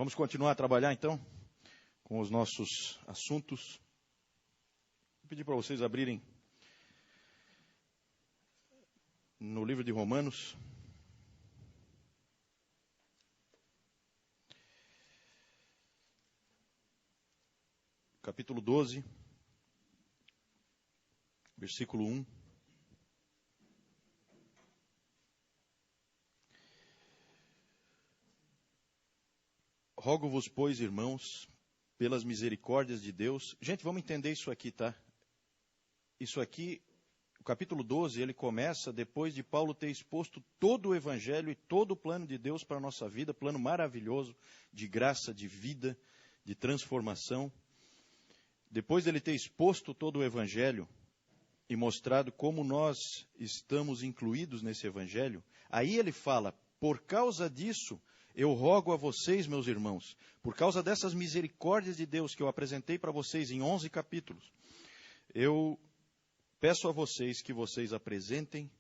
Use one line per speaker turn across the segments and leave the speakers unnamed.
Vamos continuar a trabalhar então com os nossos assuntos. Vou pedir para vocês abrirem no livro de Romanos. Capítulo 12, versículo 1. Rogo-vos, pois, irmãos, pelas misericórdias de Deus. Gente, vamos entender isso aqui, tá? Isso aqui, o capítulo 12, ele começa depois de Paulo ter exposto todo o evangelho e todo o plano de Deus para a nossa vida, plano maravilhoso de graça, de vida, de transformação. Depois dele ter exposto todo o evangelho e mostrado como nós estamos incluídos nesse evangelho, aí ele fala, por causa disso, eu rogo a vocês, meus irmãos, por causa dessas misericórdias de Deus que eu apresentei para vocês em 11 capítulos, eu peço a vocês que vocês apresentem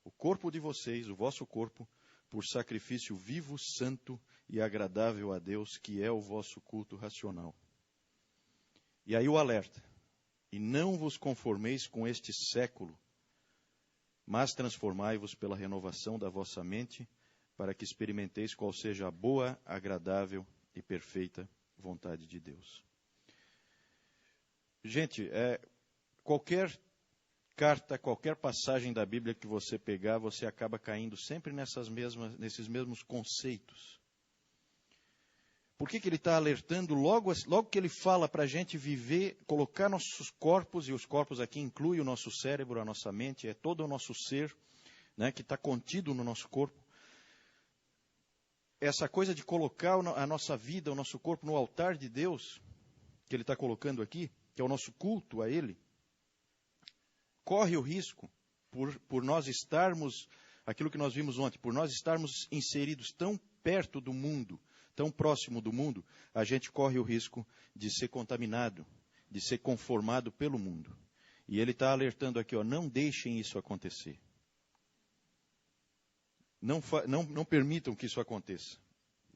o corpo de vocês, o vosso corpo, por sacrifício vivo, santo e agradável a Deus, que é o vosso culto racional. E aí o alerta, e não vos conformeis com este século, mas transformai-vos pela renovação da vossa mente, para que experimenteis qual seja a boa, agradável e perfeita vontade de Deus. Gente, qualquer carta, qualquer passagem da Bíblia que você pegar, você acaba caindo sempre nesses mesmos conceitos. Por que ele está alertando logo que ele fala para a gente viver, colocar nossos corpos, e os corpos aqui incluem o nosso cérebro, a nossa mente, é todo o nosso ser, né, que está contido no nosso corpo. Essa coisa de colocar a nossa vida, o nosso corpo no altar de Deus, que ele está colocando aqui, que é o nosso culto a Ele, corre o risco, por nós estarmos, aquilo que nós vimos ontem, por nós estarmos inseridos tão perto do mundo, tão próximo do mundo, a gente corre o risco de ser contaminado, de ser conformado pelo mundo. E ele está alertando aqui, não deixem isso acontecer. Não permitam que isso aconteça.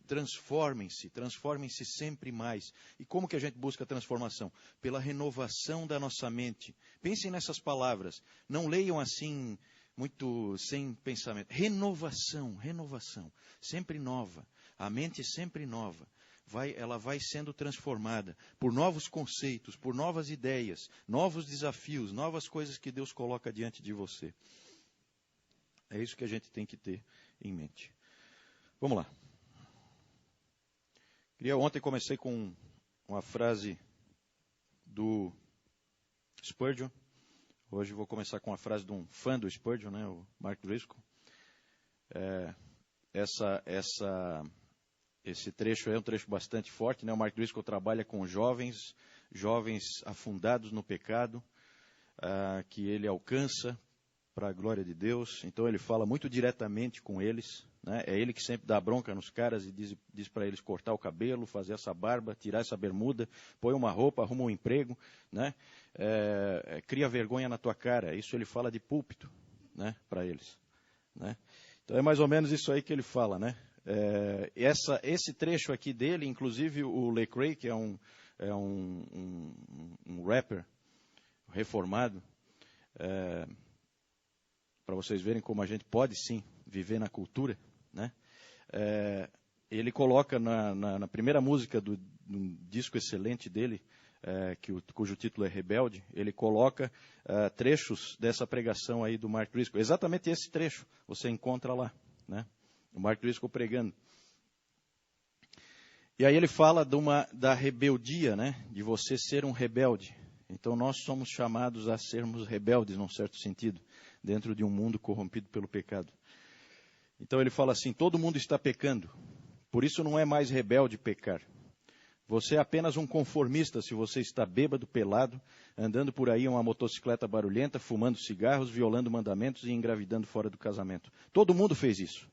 Transformem-se sempre mais. E como que a gente busca a transformação? Pela renovação da nossa mente. Pensem nessas palavras. Não leiam assim, muito sem pensamento. Renovação. Sempre nova. A mente sempre nova. Ela vai sendo transformada por novos conceitos, por novas ideias, novos desafios, novas coisas que Deus coloca diante de você. É isso que a gente tem que ter em mente. Vamos lá. Ontem comecei com uma frase do Spurgeon. Hoje vou começar com uma frase de um fã do Spurgeon, né, o Mark Driscoll. Esse trecho é um trecho bastante forte, né? O Mark Driscoll trabalha com jovens afundados no pecado, que ele alcança para a glória de Deus. Então ele fala muito diretamente com eles, né? É ele que sempre dá bronca nos caras e diz para eles cortar o cabelo, fazer essa barba, tirar essa bermuda, põe uma roupa, arruma um emprego, né? Cria vergonha na tua cara. Isso ele fala de púlpito, né? Para eles, né? Então é mais ou menos isso aí que ele fala, né? Esse trecho aqui dele, inclusive o Lecrae, que é um rapper reformado, para vocês verem como a gente pode sim viver na cultura, né? Ele coloca na primeira música do disco excelente dele, cujo título é Rebelde, ele coloca trechos dessa pregação aí do Mark Driscoll. Exatamente esse trecho você encontra lá, né? O Mark Driscoll pregando. E aí ele fala da rebeldia, né? De você ser um rebelde. Então nós somos chamados a sermos rebeldes, num certo sentido, dentro de um mundo corrompido pelo pecado. Então ele fala assim, todo mundo está pecando, por isso não é mais rebelde pecar. Você é apenas um conformista se você está bêbado, pelado, andando por aí em uma motocicleta barulhenta, fumando cigarros, violando mandamentos e engravidando fora do casamento. Todo mundo fez isso.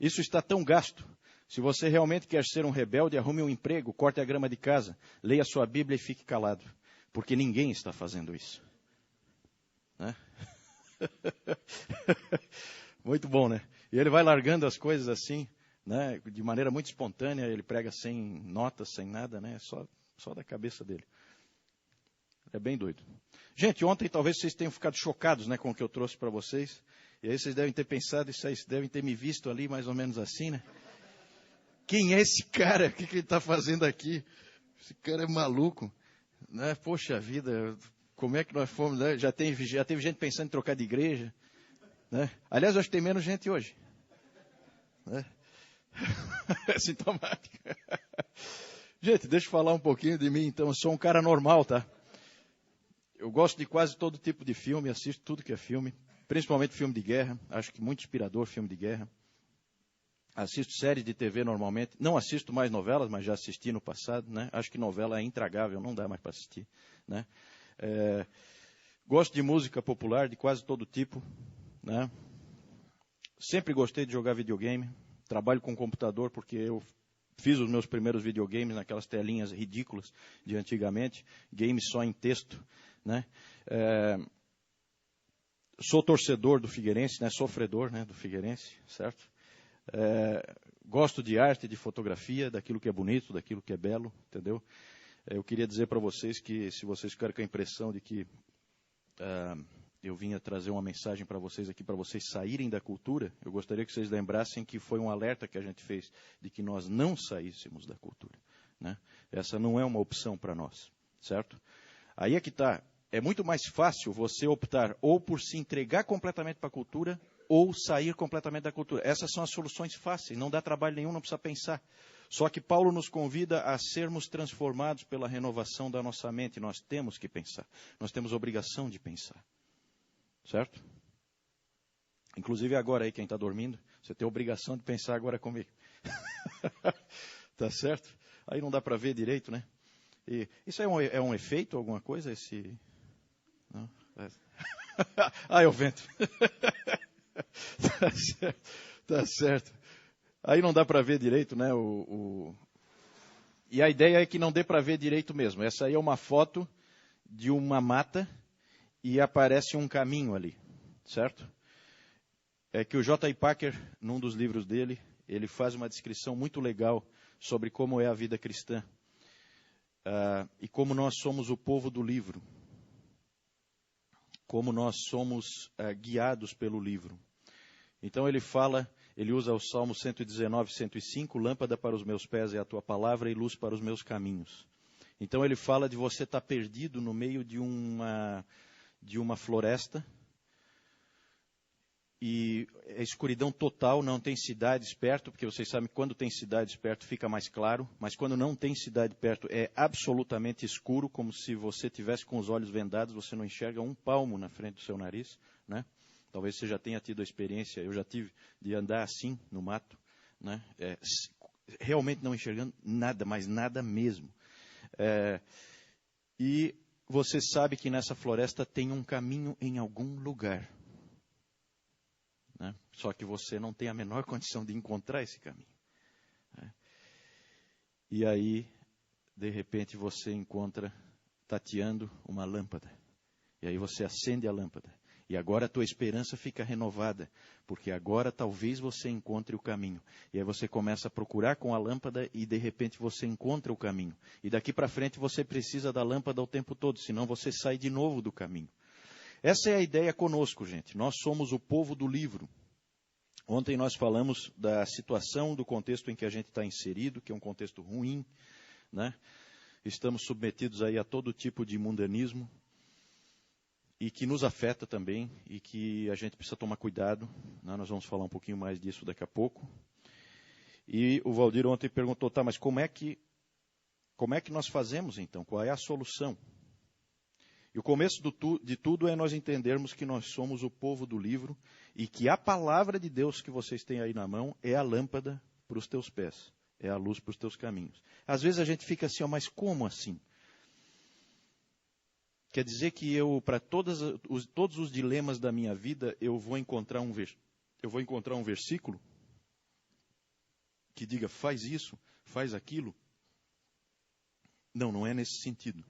Isso está tão gasto. Se você realmente quer ser um rebelde, arrume um emprego, corte a grama de casa, leia sua Bíblia e fique calado. Porque ninguém está fazendo isso. Né? Muito bom, né? E ele vai largando as coisas assim, né? De maneira muito espontânea, ele prega sem notas, sem nada, né? Só da cabeça dele. É bem doido. Gente, ontem talvez vocês tenham ficado chocados, né, com o que eu trouxe para vocês. E aí vocês devem ter pensado isso aí, vocês devem ter me visto ali mais ou menos assim, né? Quem é esse cara? O que ele está fazendo aqui? Esse cara é maluco, né? Poxa vida, como é que nós fomos, né? Já teve gente pensando em trocar de igreja, né? Aliás, acho que tem menos gente hoje, né? É sintomático. Gente, deixa eu falar um pouquinho de mim, então. Eu sou um cara normal, tá? Eu gosto de quase todo tipo de filme, assisto tudo que é filme, principalmente filme de guerra. Acho que muito inspirador filme de guerra. Assisto séries de TV normalmente. Não assisto mais novelas, mas já assisti no passado, né? Acho que novela é intragável, não dá mais para assistir, né? Gosto de música popular de quase todo tipo, né? Sempre gostei de jogar videogame. Trabalho com computador porque eu fiz os meus primeiros videogames naquelas telinhas ridículas de antigamente. Games só em texto, né? Sou torcedor do Figueirense, né? Sofredor, né? Do Figueirense, certo? Gosto de arte, de fotografia, daquilo que é bonito, daquilo que é belo, entendeu? Eu queria dizer para vocês que, se vocês ficarem com a impressão de que eu vinha trazer uma mensagem para vocês aqui, para vocês saírem da cultura, eu gostaria que vocês lembrassem que foi um alerta que a gente fez de que nós não saíssemos da cultura, né? Essa não é uma opção para nós, certo? Aí é que está. É muito mais fácil você optar ou por se entregar completamente para a cultura ou sair completamente da cultura. Essas são as soluções fáceis, não dá trabalho nenhum, não precisa pensar. Só que Paulo nos convida a sermos transformados pela renovação da nossa mente. Nós temos que pensar, nós temos obrigação de pensar. Certo? Inclusive agora aí, quem está dormindo, você tem a obrigação de pensar agora comigo. Tá certo? Aí não dá para ver direito, né? E isso é um efeito, alguma coisa? Não? É o vento. Tá certo. Tá certo. Aí não dá para ver direito, né? E a ideia é que não dê para ver direito mesmo. Essa aí é uma foto de uma mata e aparece um caminho ali, certo? É que o J.I. Packer, num dos livros dele, ele faz uma descrição muito legal sobre como é a vida cristã e como nós somos o povo do livro, como nós somos guiados pelo livro. Então ele usa o Salmo 119, 105, lâmpada para os meus pés é a tua palavra e luz para os meus caminhos. Então ele fala de você estar perdido no meio de uma floresta, e é escuridão total, não tem cidades perto, porque vocês sabem que quando tem cidades perto fica mais claro, mas quando não tem cidade perto é absolutamente escuro, como se você tivesse com os olhos vendados, você não enxerga um palmo na frente do seu nariz, né? Talvez você já tenha tido a experiência, eu já tive, de andar assim no mato, né? Realmente não enxergando nada, mas nada mesmo. E você sabe que nessa floresta tem um caminho em algum lugar. Né? Só que você não tem a menor condição de encontrar esse caminho. Né? E aí, de repente, você encontra tateando uma lâmpada. E aí você acende a lâmpada. E agora a tua esperança fica renovada, porque agora talvez você encontre o caminho. E aí você começa a procurar com a lâmpada e de repente você encontra o caminho. E daqui para frente você precisa da lâmpada o tempo todo, senão você sai de novo do caminho. Essa é a ideia conosco, gente. Nós somos o povo do livro. Ontem nós falamos da situação, do contexto em que a gente está inserido, que é um contexto ruim, né? Estamos submetidos aí a todo tipo de mundanismo e que nos afeta também e que a gente precisa tomar cuidado, né? Nós vamos falar um pouquinho mais disso daqui a pouco. E o Valdir ontem perguntou, tá, mas como é que nós fazemos então? Qual é a solução? E o começo de tudo é nós entendermos que nós somos o povo do livro e que a palavra de Deus que vocês têm aí na mão é a lâmpada para os teus pés, é a luz para os teus caminhos. Às vezes a gente fica assim, mas como assim? Quer dizer que para todos os dilemas da minha vida, eu vou encontrar um versículo que diga, faz isso, faz aquilo? Não, não é nesse sentido.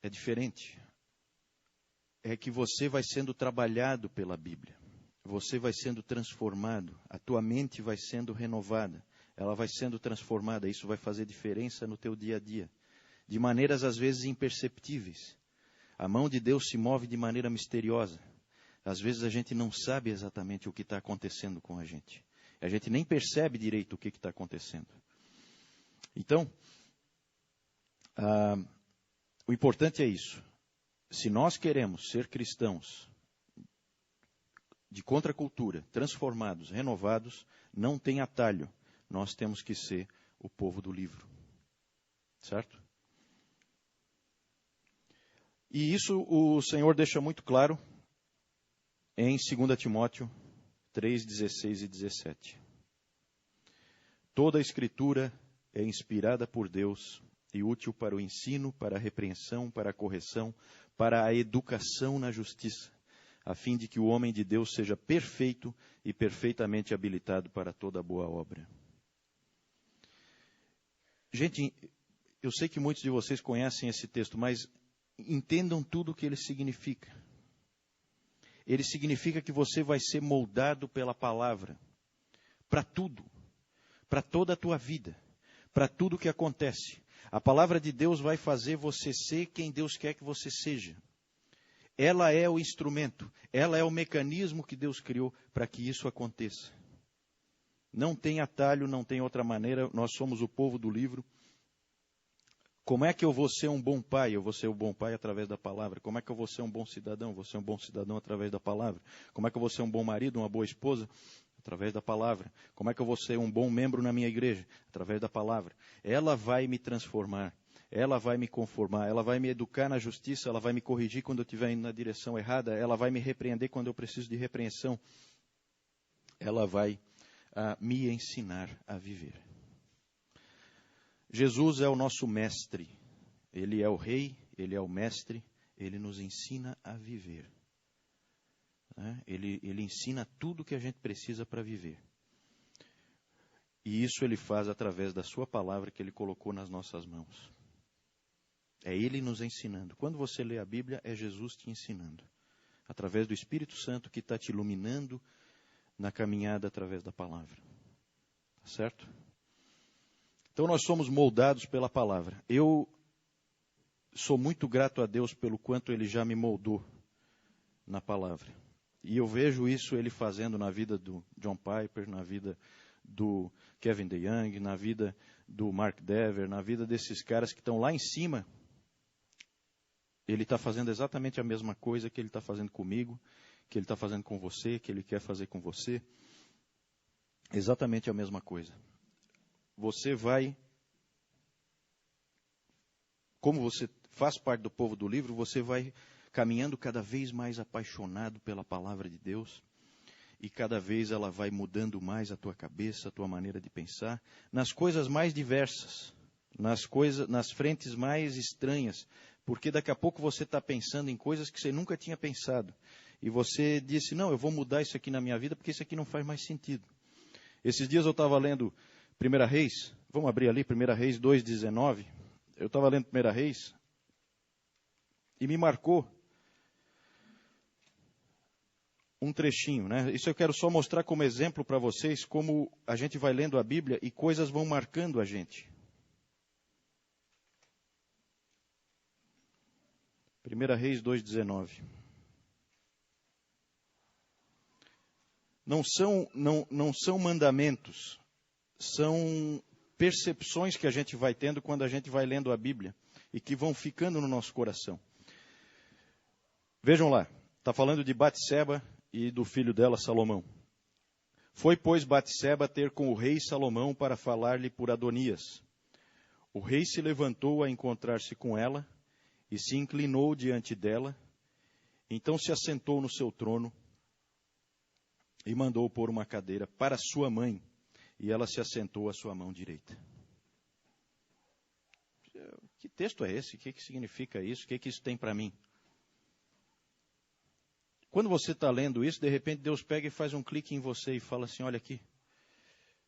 É diferente. É que você vai sendo trabalhado pela Bíblia. você vai sendo transformado, a tua mente vai sendo renovada, ela vai sendo transformada, isso vai fazer diferença no teu dia a dia, de maneiras às vezes imperceptíveis. A mão de Deus se move de maneira misteriosa. Às vezes a gente não sabe exatamente o que está acontecendo com a gente. A gente nem percebe direito o que está acontecendo. Então, o importante é isso. Se nós queremos ser cristãos de contracultura, transformados, renovados, não tem atalho. Nós temos que ser o povo do livro. Certo? E isso o Senhor deixa muito claro em 2 Timóteo 3, 16 e 17. Toda a Escritura é inspirada por Deus e útil para o ensino, para a repreensão, para a correção, para a educação na justiça, a fim de que o homem de Deus seja perfeito e perfeitamente habilitado para toda boa obra. Gente, eu sei que muitos de vocês conhecem esse texto, mas entendam tudo o que ele significa. Ele significa que você vai ser moldado pela palavra, para tudo, para toda a tua vida, para tudo que acontece. A palavra de Deus vai fazer você ser quem Deus quer que você seja. Ela é o instrumento, ela é o mecanismo que Deus criou para que isso aconteça. Não tem atalho, não tem outra maneira, nós somos o povo do livro. Como é que eu vou ser um bom pai? Eu vou ser um bom pai através da palavra. Como é que eu vou ser um bom cidadão? Eu vou ser um bom cidadão através da palavra. Como é que eu vou ser um bom marido, uma boa esposa? Através da palavra. Como é que eu vou ser um bom membro na minha igreja? Através da palavra. Ela vai me transformar. Ela vai me conformar. Ela vai me educar na justiça. Ela vai me corrigir quando eu estiver indo na direção errada. Ela vai me repreender quando eu preciso de repreensão. Ela vai me ensinar a viver. Jesus é o nosso mestre, ele é o rei, ele é o mestre, ele nos ensina a viver. Ele ensina tudo o que a gente precisa para viver. E isso ele faz através da sua palavra que ele colocou nas nossas mãos. É ele nos ensinando. Quando você lê a Bíblia, é Jesus te ensinando. Através do Espírito Santo que está te iluminando na caminhada através da palavra. Tá certo? Então nós somos moldados pela palavra. Eu sou muito grato a Deus pelo quanto Ele já me moldou na palavra. E eu vejo isso Ele fazendo na vida do John Piper, na vida do Kevin DeYoung, na vida do Mark Dever, na vida desses caras que estão lá em cima. Ele está fazendo exatamente a mesma coisa que Ele está fazendo comigo, que Ele está fazendo com você, que Ele quer fazer com você. Exatamente a mesma coisa. Você vai, como você faz parte do povo do livro, você vai caminhando cada vez mais apaixonado pela palavra de Deus, e cada vez ela vai mudando mais a tua cabeça, a tua maneira de pensar, nas coisas mais diversas, nas frentes mais estranhas, porque daqui a pouco você está pensando em coisas que você nunca tinha pensado, e você disse, não, eu vou mudar isso aqui na minha vida, porque isso aqui não faz mais sentido. Esses dias eu estava lendo 1 Reis, vamos abrir ali, 1 Reis 2,19. Eu estava lendo 1 Reis e me marcou um trechinho, né? Isso eu quero só mostrar como exemplo para vocês, como a gente vai lendo a Bíblia e coisas vão marcando a gente. 1 Reis 2,19. Não são mandamentos, são percepções que a gente vai tendo quando a gente vai lendo a Bíblia e que vão ficando no nosso coração. Vejam lá, está falando de Batseba e do filho dela, Salomão. Foi, pois, Batseba ter com o rei Salomão para falar-lhe por Adonias. O rei se levantou a encontrar-se com ela e se inclinou diante dela. Então se assentou no seu trono e mandou pôr uma cadeira para sua mãe. E ela se assentou à sua mão direita. Que texto é esse? O que significa isso? O que isso tem para mim? Quando você está lendo isso, de repente Deus pega e faz um clique em você e fala assim, olha aqui,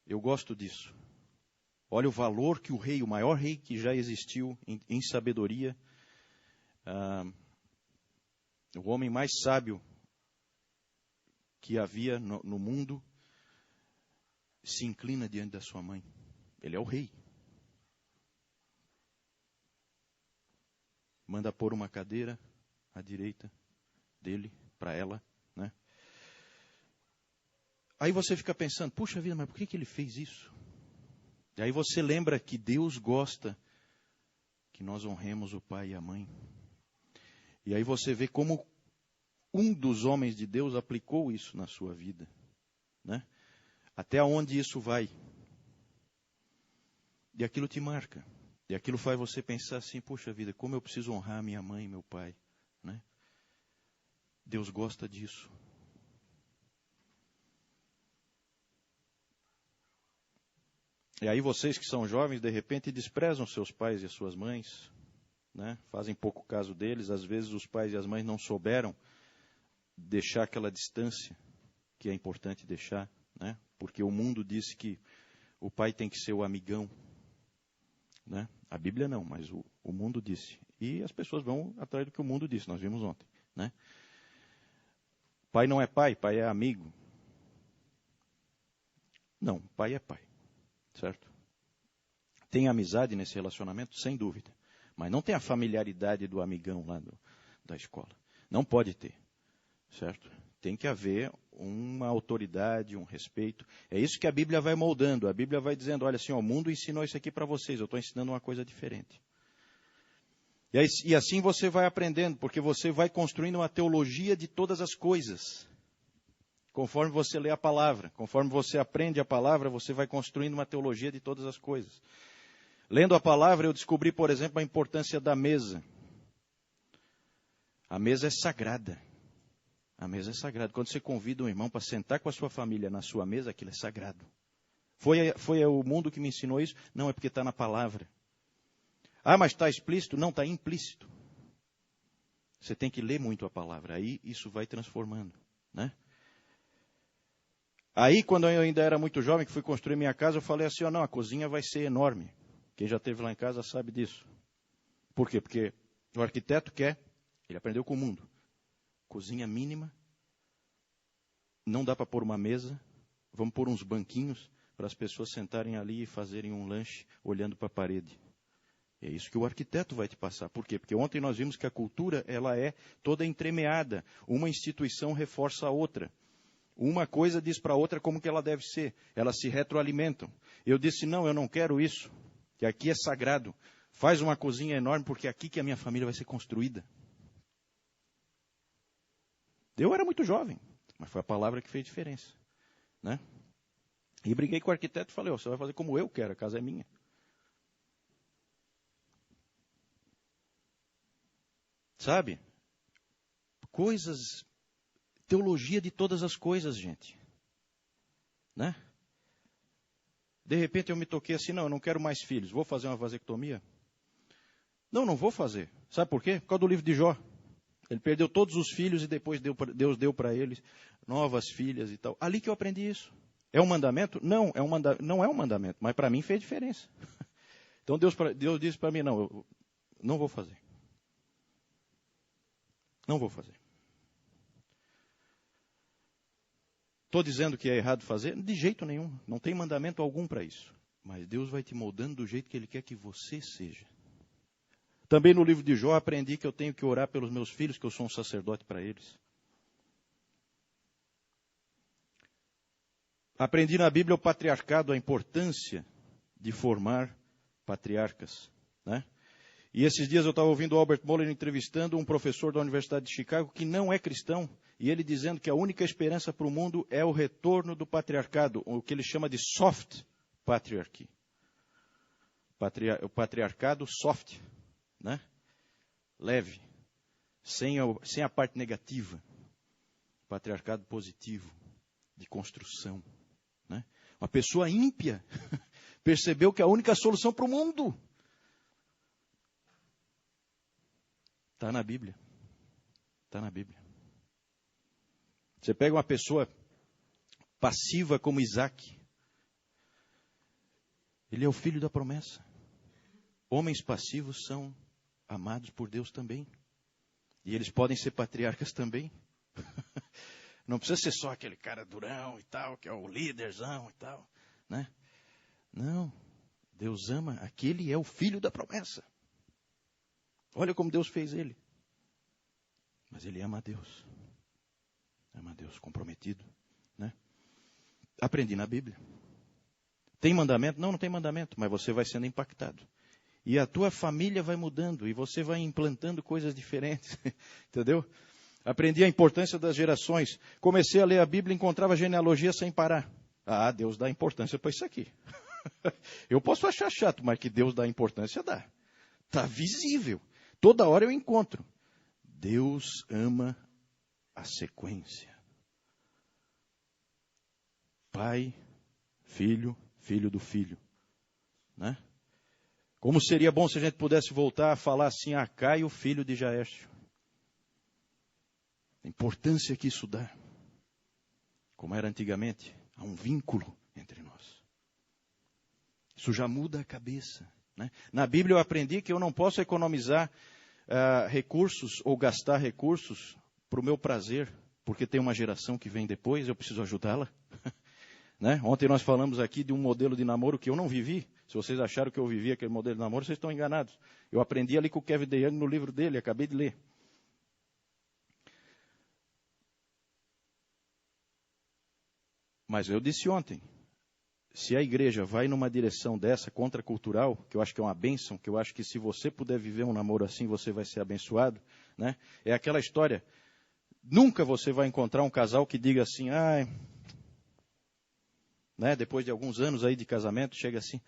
eu gosto disso. Olha o valor que o rei, o maior rei que já existiu em sabedoria, o homem mais sábio que havia no mundo se inclina diante da sua mãe. Ele é o rei. Manda pôr uma cadeira à direita dele, para ela, né? Aí você fica pensando, puxa vida, mas por que ele fez isso? E aí você lembra que Deus gosta que nós honremos o pai e a mãe. E aí você vê como um dos homens de Deus aplicou isso na sua vida, né? Até onde isso vai. E aquilo te marca. E aquilo faz você pensar assim, puxa vida, como eu preciso honrar minha mãe e meu pai, né? Deus gosta disso. E aí vocês que são jovens, de repente, desprezam seus pais e as suas mães, né? Fazem pouco caso deles. Às vezes os pais e as mães não souberam deixar aquela distância que é importante deixar, né? Porque o mundo disse que o pai tem que ser o amigão, né? A Bíblia não, mas o mundo disse. E as pessoas vão atrás do que o mundo disse, nós vimos ontem, né? Pai não é pai, pai é amigo. Não, pai é pai, certo? Tem amizade nesse relacionamento? Sem dúvida. Mas não tem a familiaridade do amigão lá da escola. Não pode ter, certo? Tem que haver uma autoridade, um respeito. É isso que a Bíblia vai moldando. A Bíblia vai dizendo, olha assim, ó, o mundo ensinou isso aqui para vocês, eu estou ensinando uma coisa diferente. E assim você vai aprendendo, porque você vai construindo uma teologia de todas as coisas. Conforme você lê a palavra, conforme você aprende a palavra, você vai construindo uma teologia de todas as coisas. Lendo a palavra, eu descobri, por exemplo, a importância da mesa. A mesa é sagrada. A mesa é sagrada. Quando você convida um irmão para sentar com a sua família na sua mesa, aquilo é sagrado. Foi o mundo que me ensinou isso? Não, é porque está na palavra. Ah, mas está explícito? Não, está implícito. Você tem que ler muito a palavra. Aí isso vai transformando, né? Aí, quando eu ainda era muito jovem, que fui construir minha casa, eu falei assim, não, a cozinha vai ser enorme. Quem já esteve lá em casa sabe disso. Por quê? Porque o arquiteto quer, ele aprendeu com o mundo. Cozinha mínima, não dá para pôr uma mesa, vamos pôr uns banquinhos para as pessoas sentarem ali e fazerem um lanche olhando para a parede. É isso que o arquiteto vai te passar. Por quê? Porque ontem nós vimos que a cultura ela é toda entremeada. Uma instituição reforça a outra. Uma coisa diz para a outra como que ela deve ser. Elas se retroalimentam. Eu disse, não, eu não quero isso. Que aqui é sagrado. Faz uma cozinha enorme, porque é aqui que a minha família vai ser construída. Eu era muito jovem, mas foi a palavra que fez diferença, né? E briguei com o arquiteto e falei, você vai fazer como eu quero, a casa é minha. Sabe? Coisas, teologia de todas as coisas, gente. Né? De repente eu me toquei assim, não, eu não quero mais filhos, vou fazer uma vasectomia? Não, não vou fazer. Sabe por quê? Por causa do livro de Jó. Ele perdeu todos os filhos e depois Deus deu para ele novas filhas e tal. Ali que eu aprendi isso. É um mandamento? Não, não é um mandamento, mas para mim fez diferença. Então Deus disse para mim, não, eu não vou fazer. Não vou fazer. Estou dizendo que é errado fazer? De jeito nenhum. Não tem mandamento algum para isso. Mas Deus vai te moldando do jeito que Ele quer que você seja. Também no livro de Jó aprendi que eu tenho que orar pelos meus filhos, que eu sou um sacerdote para eles. Aprendi na Bíblia o patriarcado, a importância de formar patriarcas, né? E esses dias eu estava ouvindo o Albert Mohler entrevistando um professor da Universidade de Chicago que não é cristão, e ele dizendo que a única esperança para o mundo é o retorno do patriarcado, o que ele chama de soft patriarchy. O patriarcado soft, né? Leve, sem a parte negativa. Patriarcado positivo, de construção, né? Uma pessoa ímpia percebeu que a única solução para o mundo está na Bíblia. Está na Bíblia. Você pega uma pessoa passiva como Isaac. Ele é o filho da promessa. Homens passivos são amados por Deus também. E eles podem ser patriarcas também. Não precisa ser só aquele cara durão e tal, que é o líderzão e tal, né? Não, Deus ama aquele é o filho da promessa. Olha como Deus fez ele. Mas ele ama a Deus. Ama a Deus, comprometido, né? Aprendi na Bíblia. Tem mandamento? Não, não tem mandamento, mas você vai sendo impactado. E a tua família vai mudando, e você vai implantando coisas diferentes, entendeu? Aprendi a importância das gerações. Comecei a ler a Bíblia e encontrava genealogia sem parar. Ah, Deus dá importância para isso aqui. Eu posso achar chato, mas que Deus dá importância, dá. Está visível. Toda hora eu encontro. Deus ama a sequência. Pai, filho, filho do filho. Né? Como seria bom se a gente pudesse voltar a falar assim, Caio, filho de Jaércio. A importância que isso dá. Como era antigamente, há um vínculo entre nós. Isso já muda a cabeça. Né? Na Bíblia eu aprendi que eu não posso economizar recursos ou gastar recursos para o meu prazer, porque tem uma geração que vem depois, eu preciso ajudá-la. Né? Ontem nós falamos aqui de um modelo de namoro que eu não vivi. Se vocês acharam que eu vivi aquele modelo de namoro, vocês estão enganados. Eu aprendi ali com o Kevin DeYoung no livro dele, acabei de ler. Mas eu disse ontem, se a igreja vai numa direção dessa, contracultural, que eu acho que é uma bênção, que eu acho que se você puder viver um namoro assim, você vai ser abençoado, né? É aquela história, nunca você vai encontrar um casal que diga assim, né? Depois de alguns anos aí de casamento, chega assim,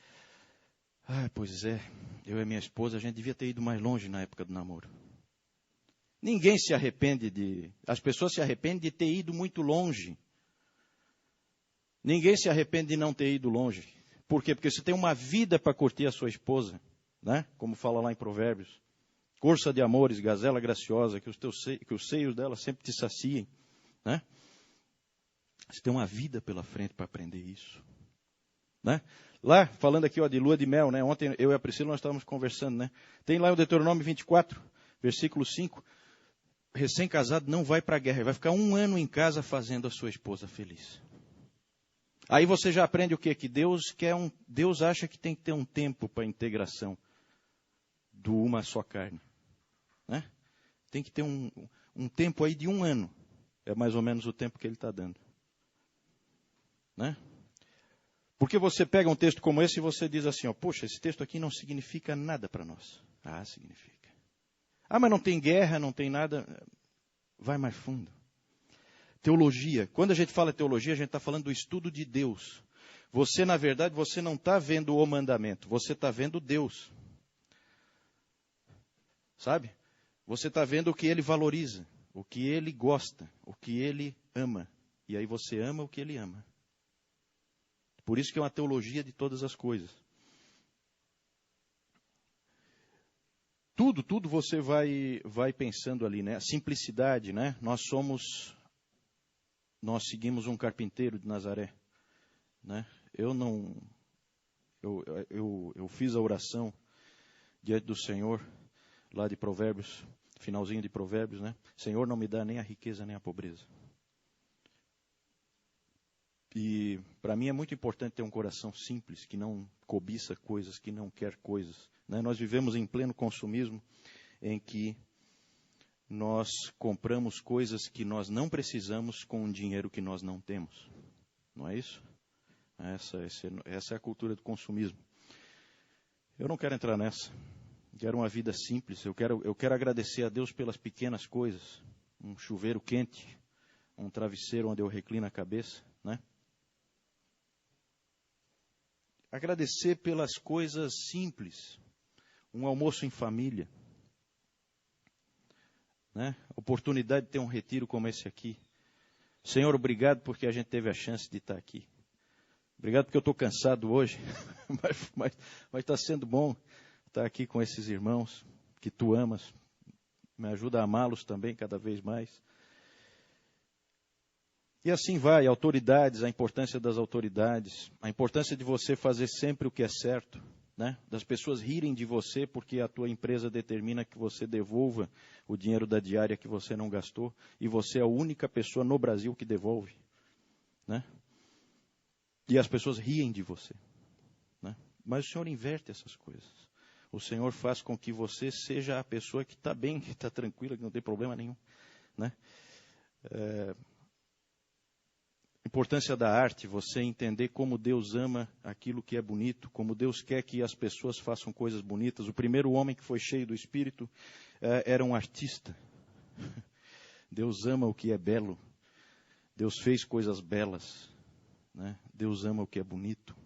pois é, eu e minha esposa, a gente devia ter ido mais longe na época do namoro. Ninguém se arrepende as pessoas se arrependem de ter ido muito longe. Ninguém se arrepende de não ter ido longe. Por quê? Porque você tem uma vida para curtir a sua esposa, né? Como fala lá em Provérbios. Corça de amores, gazela graciosa, que os seios dela sempre te saciem, né? Você tem uma vida pela frente para aprender isso, né? Lá, falando aqui de lua de mel, né? Ontem eu e a Priscila nós estávamos conversando, né? Tem lá o Deuteronômio 24, versículo 5. Recém-casado não vai para a guerra, vai ficar 1 ano em casa fazendo a sua esposa feliz. Aí você já aprende o quê? Que Deus acha que tem que ter um tempo para a integração do uma só carne. Né? Tem que ter um tempo aí de 1 ano. É mais ou menos o tempo que ele está dando. Né? Porque você pega um texto como esse e você diz assim, poxa, esse texto aqui não significa nada para nós. Significa. Mas não tem guerra, não tem nada. Vai mais fundo. Teologia. Quando a gente fala teologia, a gente está falando do estudo de Deus. Você, na verdade, você não está vendo o mandamento. Você está vendo Deus. Sabe? Você está vendo o que Ele valoriza. O que Ele gosta. O que Ele ama. E aí você ama o que Ele ama. Por isso que é uma teologia de todas as coisas. Tudo você vai pensando ali, né? A simplicidade, né? Nós seguimos um carpinteiro de Nazaré, né? Eu fiz a oração diante do Senhor, lá de Provérbios, finalzinho de Provérbios, né? Senhor, não me dá nem a riqueza nem a pobreza. E para mim é muito importante ter um coração simples, que não cobiça coisas, que não quer coisas, né? Nós vivemos em pleno consumismo, em que nós compramos coisas que nós não precisamos com um dinheiro que nós não temos. Não é isso? Essa é a cultura do consumismo. Eu não quero entrar nessa. Quero uma vida simples. Eu quero agradecer a Deus pelas pequenas coisas. Um chuveiro quente, um travesseiro onde eu reclino a cabeça, né? Agradecer pelas coisas simples. Um almoço em família. Né? Oportunidade de ter um retiro como esse aqui. Senhor, obrigado porque a gente teve a chance de estar aqui. Obrigado porque eu estou cansado hoje, mas está sendo bom estar aqui com esses irmãos que tu amas. Me ajuda a amá-los também cada vez mais. E assim vai, autoridades, a importância das autoridades, a importância de você fazer sempre o que é certo, né? Das pessoas rirem de você porque a tua empresa determina que você devolva o dinheiro da diária que você não gastou, e você é a única pessoa no Brasil que devolve, né? E as pessoas riem de você, né? Mas o Senhor inverte essas coisas. O Senhor faz com que você seja a pessoa que está bem, que está tranquila, que não tem problema nenhum, né? Importância da arte, você entender como Deus ama aquilo que é bonito, como Deus quer que as pessoas façam coisas bonitas. O primeiro homem que foi cheio do Espírito era um artista. Deus ama o que é belo. Deus fez coisas belas, né? Deus ama o que é bonito.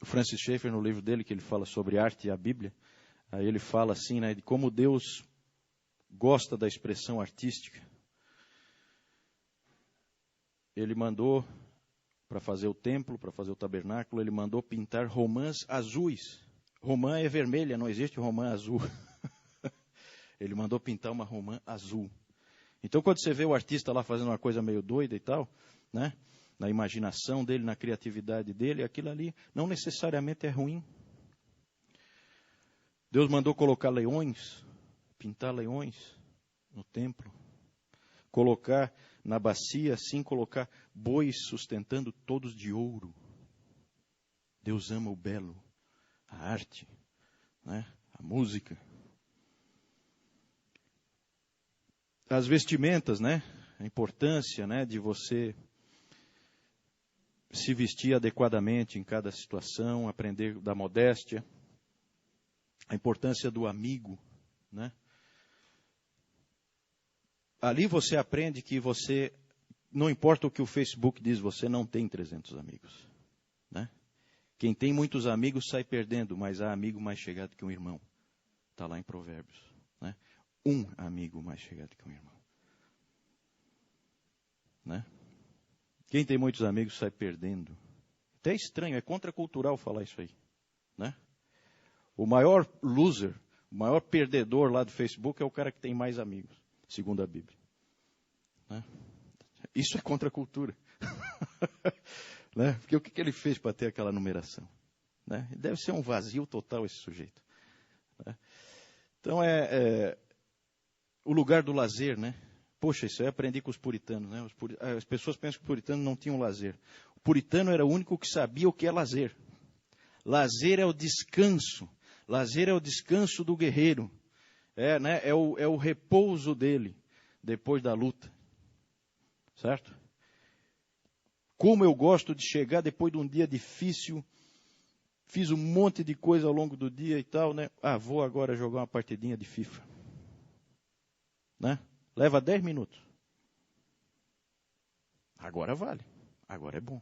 O Francis Schaeffer, no livro dele, que ele fala sobre arte e a Bíblia, aí ele fala assim, né, de como Deus gosta da expressão artística. Ele mandou, para fazer o templo, para fazer o tabernáculo, ele mandou pintar romãs azuis. Romã é vermelha, não existe romã azul. Ele mandou pintar uma romã azul. Então, quando você vê o artista lá fazendo uma coisa meio doida e tal, né, na imaginação dele, na criatividade dele, aquilo ali não necessariamente é ruim. Deus mandou colocar leões, pintar leões no templo. Colocar na bacia, assim, colocar bois sustentando todos de ouro. Deus ama o belo, a arte, né? A música. As vestimentas, né? A importância, né, de você se vestir adequadamente em cada situação, aprender da modéstia. A importância do amigo, né? Ali você aprende que você, não importa o que o Facebook diz, você não tem 300 amigos, né? Quem tem muitos amigos sai perdendo, mas há amigo mais chegado que um irmão. Está lá em Provérbios, né? Um amigo mais chegado que um irmão, né? Quem tem muitos amigos sai perdendo. Até é estranho, é contracultural falar isso aí, né? O maior loser, o maior perdedor lá do Facebook é o cara que tem mais amigos, segundo a Bíblia, né? Isso é contra a cultura. Né? Porque o que ele fez para ter aquela numeração, né? Deve ser um vazio total esse sujeito, né? Então o lugar do lazer, né? Poxa, isso aí eu aprendi com os puritanos, né? As pessoas pensam que os puritanos não tinham lazer. O puritano era o único que sabia o que é lazer. Lazer é o descanso. Lazer é o descanso do guerreiro. Né? É o repouso dele depois da luta. Certo? Como eu gosto de chegar depois de um dia difícil, fiz um monte de coisa ao longo do dia e tal, né? Vou agora jogar uma partidinha de FIFA. Né? Leva 10 minutos. Agora vale. Agora é bom.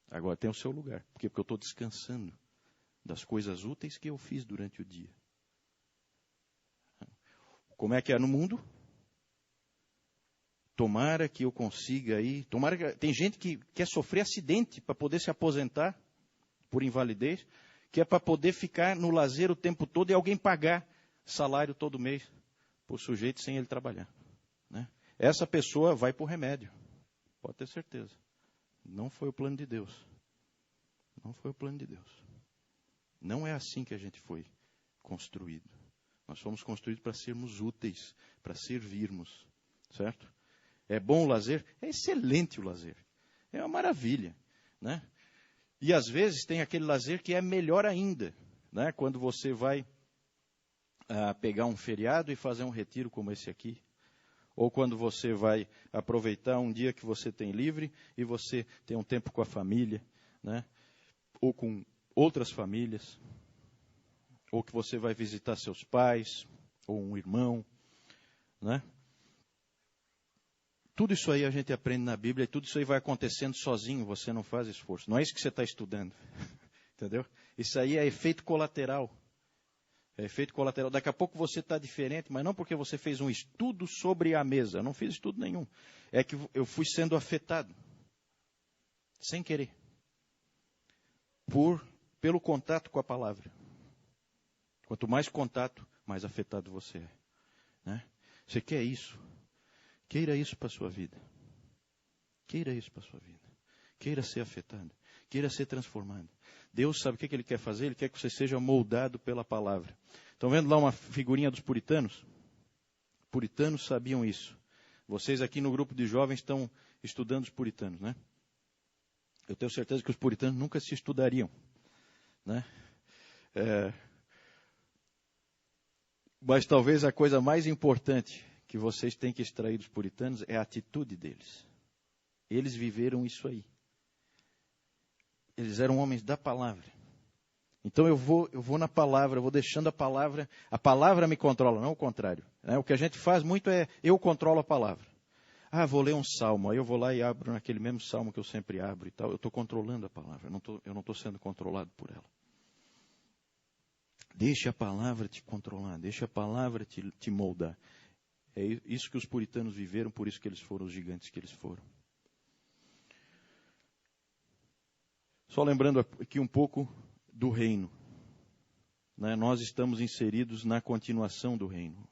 Agora tem o seu lugar. Por quê? Porque eu estou descansando das coisas úteis que eu fiz durante o dia. Como é que é no mundo? Tomara que eu consiga aí. Tem gente que quer sofrer acidente para poder se aposentar por invalidez, que é para poder ficar no lazer o tempo todo e alguém pagar salário todo mês para o sujeito sem ele trabalhar, né? Essa pessoa vai para o remédio. Pode ter certeza. Não foi o plano de Deus. Não foi o plano de Deus. Não é assim que a gente foi construído. Nós fomos construídos para sermos úteis, para servirmos, certo? É bom o lazer? É excelente o lazer. É uma maravilha, né? E às vezes tem aquele lazer que é melhor ainda, né? Quando você vai pegar um feriado e fazer um retiro como esse aqui. Ou quando você vai aproveitar um dia que você tem livre e você tem um tempo com a família, né? Ou com outras famílias. Ou que você vai visitar seus pais, ou um irmão, né? Tudo isso aí a gente aprende na Bíblia e tudo isso aí vai acontecendo sozinho, você não faz esforço. Não é isso que você está estudando, entendeu? Isso aí é efeito colateral. É efeito colateral. Daqui a pouco você está diferente, mas não porque você fez um estudo sobre a mesa. Eu não fiz estudo nenhum. É que eu fui sendo afetado, sem querer, pelo contato com a palavra. Quanto mais contato, mais afetado você é, né? Você quer isso? Queira isso para a sua vida. Queira isso para a sua vida. Queira ser afetado. Queira ser transformado. Deus sabe o que Ele quer fazer? Ele quer que você seja moldado pela palavra. Estão vendo lá uma figurinha dos puritanos? Puritanos sabiam isso. Vocês aqui no grupo de jovens estão estudando os puritanos, né? Eu tenho certeza que os puritanos nunca se estudariam, né? Mas talvez a coisa mais importante que vocês têm que extrair dos puritanos é a atitude deles. Eles viveram isso aí. Eles eram homens da palavra. Então eu vou na palavra, eu vou deixando a palavra me controla, não o contrário. Né? O que a gente faz muito é, eu controlo a palavra. Vou ler um salmo, aí eu vou lá e abro naquele mesmo salmo que eu sempre abro e tal. Eu estou controlando a palavra, eu não estou sendo controlado por ela. Deixa a palavra te controlar, deixa a palavra te moldar. É isso que os puritanos viveram, por isso que eles foram os gigantes que eles foram. Só lembrando aqui um pouco do reino. Né? Nós estamos inseridos na continuação do reino.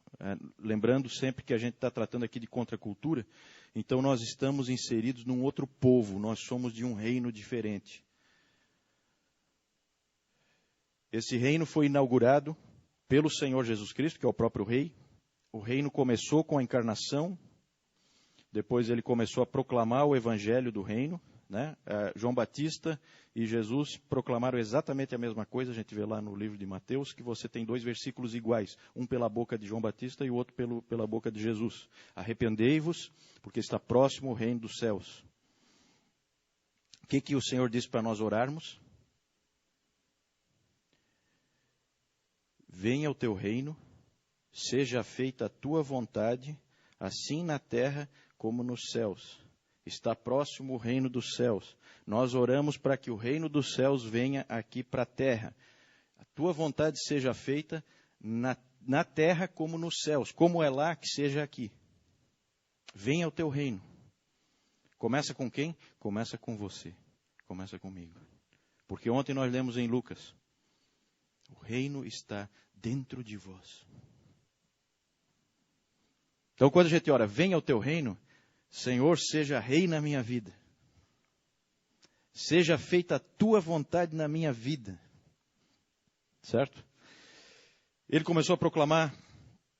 Lembrando sempre que a gente está tratando aqui de contracultura, então nós estamos inseridos num outro povo, nós somos de um reino diferente. Esse reino foi inaugurado pelo Senhor Jesus Cristo, que é o próprio rei. O reino começou com a encarnação, depois ele começou a proclamar o evangelho do reino. Né? João Batista e Jesus proclamaram exatamente a mesma coisa. A gente vê lá no livro de Mateus que você tem 2 versículos iguais, um pela boca de João Batista e o outro pela boca de Jesus. Arrependei-vos, porque está próximo o reino dos céus. O que o Senhor disse para nós orarmos? Venha o teu reino, seja feita a tua vontade, assim na terra como nos céus. Está próximo o reino dos céus. Nós oramos para que o reino dos céus venha aqui para a terra. A tua vontade seja feita na terra como nos céus. Como é lá, que seja aqui. Venha o teu reino. Começa com quem? Começa com você. Começa comigo. Porque ontem nós lemos em Lucas. O reino está dentro de vós. Então quando a gente ora, venha o teu reino, Senhor, seja rei na minha vida. Seja feita a tua vontade na minha vida. Certo? Ele começou a proclamar,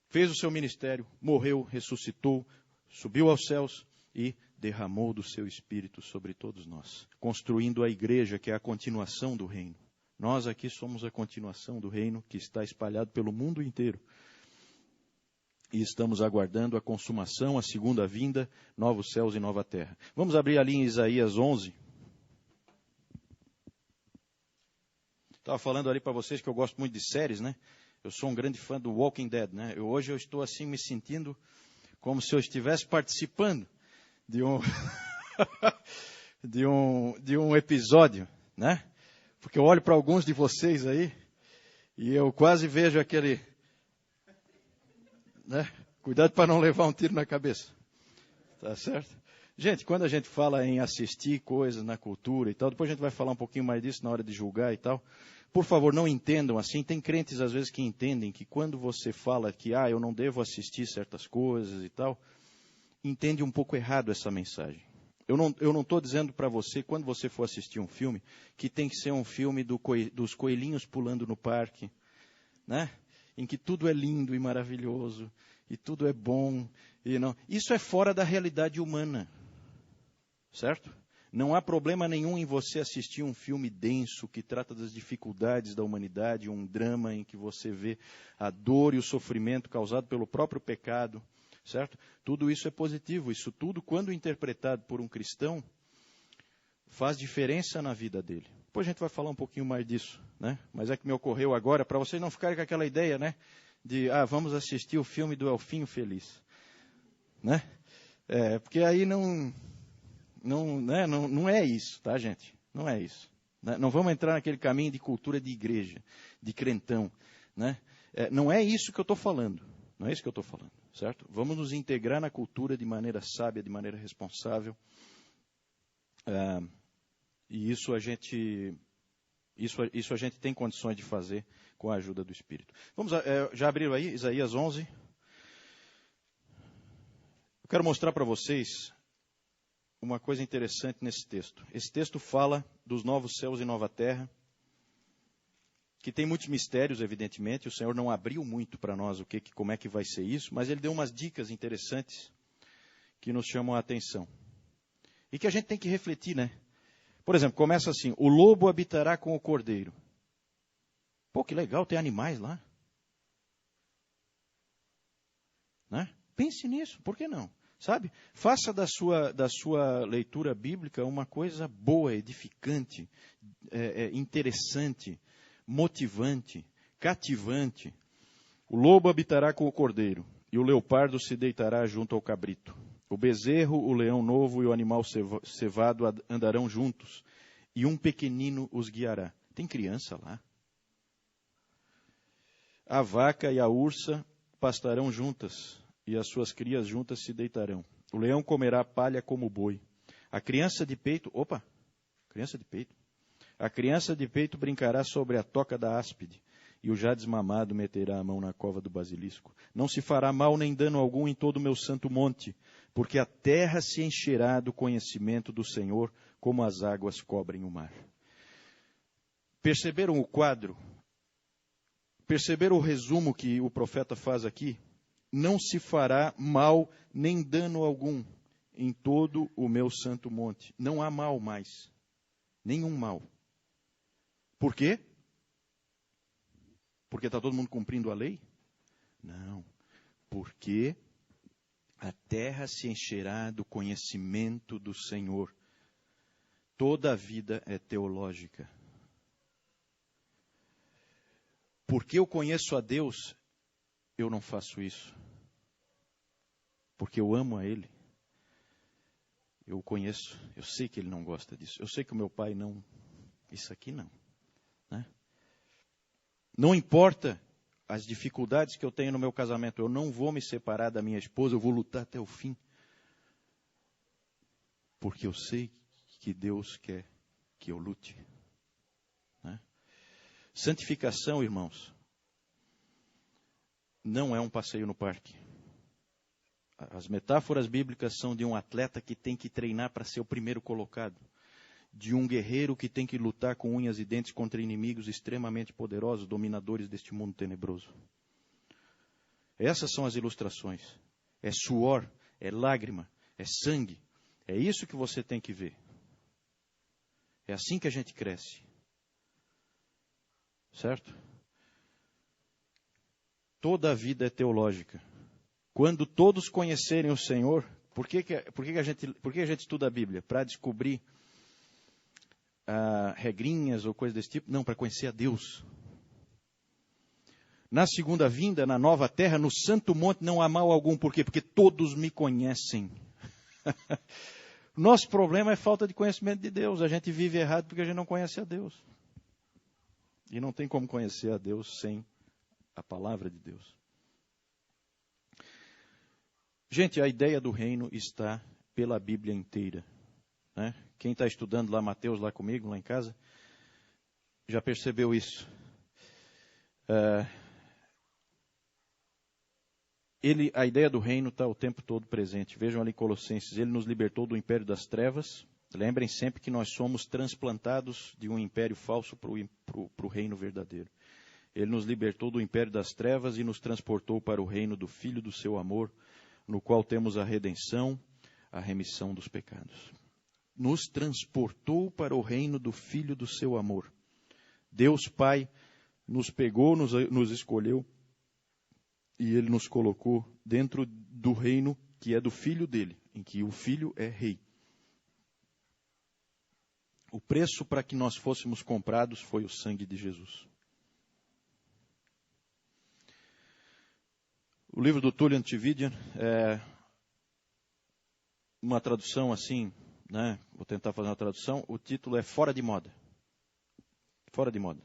fez o seu ministério, morreu, ressuscitou, subiu aos céus e derramou do seu Espírito sobre todos nós, construindo a igreja, que é a continuação do reino. Nós aqui somos a continuação do reino que está espalhado pelo mundo inteiro. E estamos aguardando a consumação, a segunda vinda, novos céus e nova terra. Vamos abrir ali em Isaías 11. Estava falando ali para vocês que eu gosto muito de séries, né? Eu sou um grande fã do Walking Dead, né? Hoje eu estou assim me sentindo como se eu estivesse participando de um de um episódio, né? Porque eu olho para alguns de vocês aí e eu quase vejo aquele... Né? Cuidado para não levar um tiro na cabeça. Tá certo? Gente, quando a gente fala em assistir coisas na cultura e tal, depois a gente vai falar um pouquinho mais disso na hora de julgar e tal. Por favor, não entendam assim. Tem crentes às vezes que entendem que quando você fala que eu não devo assistir certas coisas e tal, entende um pouco errado essa mensagem. Eu não estou dizendo para você, quando você for assistir um filme, que tem que ser um filme dos coelhinhos pulando no parque, né? Em que tudo é lindo e maravilhoso, e tudo é bom. E não. Isso é fora da realidade humana, certo? Não há problema nenhum em você assistir um filme denso, que trata das dificuldades da humanidade, um drama em que você vê a dor e o sofrimento causado pelo próprio pecado, certo? Tudo isso é positivo, isso tudo, quando interpretado por um cristão, faz diferença na vida dele. Depois a gente vai falar um pouquinho mais disso, né? Mas é que me ocorreu agora, para vocês não ficarem com aquela ideia, né? De, vamos assistir o filme do Elfinho Feliz, né? Porque aí não é isso, tá, gente? Não é isso. Né? Não vamos entrar naquele caminho de cultura de igreja, de crentão, né? Não é isso que eu estou falando, não é isso que eu estou falando, certo? Vamos nos integrar na cultura de maneira sábia, de maneira responsável. E isso a gente tem condições de fazer com a ajuda do Espírito. Vamos, já abriram aí Isaías 11? Eu quero mostrar para vocês uma coisa interessante nesse texto. Esse texto fala dos novos céus e nova terra, que tem muitos mistérios, evidentemente. O Senhor não abriu muito para nós como é que vai ser isso, mas Ele deu umas dicas interessantes que nos chamam a atenção. E que a gente tem que refletir, né? Por exemplo, começa assim: o lobo habitará com o cordeiro. Pô, que legal, tem animais lá. Né? Pense nisso, por que não? Sabe? Faça da sua leitura bíblica uma coisa boa, edificante, interessante, motivante, cativante. O lobo habitará com o cordeiro, e o leopardo se deitará junto ao cabrito. O bezerro, o leão novo e o animal cevado andarão juntos, e um pequenino os guiará. Tem criança lá. A vaca e a ursa pastarão juntas, e as suas crias juntas se deitarão. O leão comerá palha como boi. A criança de peito brincará sobre a toca da áspide, e o já desmamado meterá a mão na cova do basilisco. Não se fará mal nem dano algum em todo o meu santo monte, porque a terra se encherá do conhecimento do Senhor, como as águas cobrem o mar. Perceberam o quadro? Perceberam o resumo que o profeta faz aqui? Não se fará mal nem dano algum em todo o meu santo monte. Não há mal mais. Nenhum mal. Por quê? Porque está todo mundo cumprindo a lei? Não. Porque a terra se encherá do conhecimento do Senhor. Toda a vida é teológica. Porque eu conheço a Deus, eu não faço isso. Porque eu amo a Ele. Eu o conheço. Eu sei que Ele não gosta disso. Eu sei que o meu pai não. Isso aqui não. Né? Não importa as dificuldades que eu tenho no meu casamento. Eu não vou me separar da minha esposa. Eu vou lutar até o fim. Porque eu sei que Deus quer que eu lute. Né? Santificação, irmãos, não é um passeio no parque. As metáforas bíblicas são de um atleta que tem que treinar para ser o primeiro colocado. De um guerreiro que tem que lutar com unhas e dentes contra inimigos extremamente poderosos, dominadores deste mundo tenebroso. Essas são as ilustrações. É suor, é lágrima, é sangue. É isso que você tem que ver. É assim que a gente cresce. Certo? Toda a vida é teológica. Quando todos conhecerem o Senhor, por que a gente estuda a Bíblia? Para descobrir regrinhas ou coisas desse tipo? Não, para conhecer a Deus. Na segunda vinda, na nova terra, no santo monte, não há mal algum. Por quê? Porque todos me conhecem. Nosso problema é falta de conhecimento de Deus. A gente vive errado porque a gente não conhece a Deus. E não tem como conhecer a Deus sem a palavra de Deus. Gente, a ideia do reino está pela Bíblia inteira. Né? Quem está estudando lá Mateus, lá comigo, lá em casa, já percebeu isso. A ideia do reino está o tempo todo presente. Vejam ali Colossenses, ele nos libertou do império das trevas. Lembrem sempre que nós somos transplantados de um império falso para o reino verdadeiro. Ele nos libertou do império das trevas e nos transportou para o reino do Filho do seu amor, no qual temos a redenção, a remissão dos pecados. Nos transportou para o reino do Filho do seu amor. Deus Pai nos pegou, nos escolheu, e Ele nos colocou dentro do reino que é do Filho dele, em que o Filho é rei. O preço para que nós fôssemos comprados foi o sangue de Jesus. O livro do Tullian Tchividjian é uma tradução assim, né? Vou tentar fazer uma tradução. O título é Fora de Moda. Fora de moda.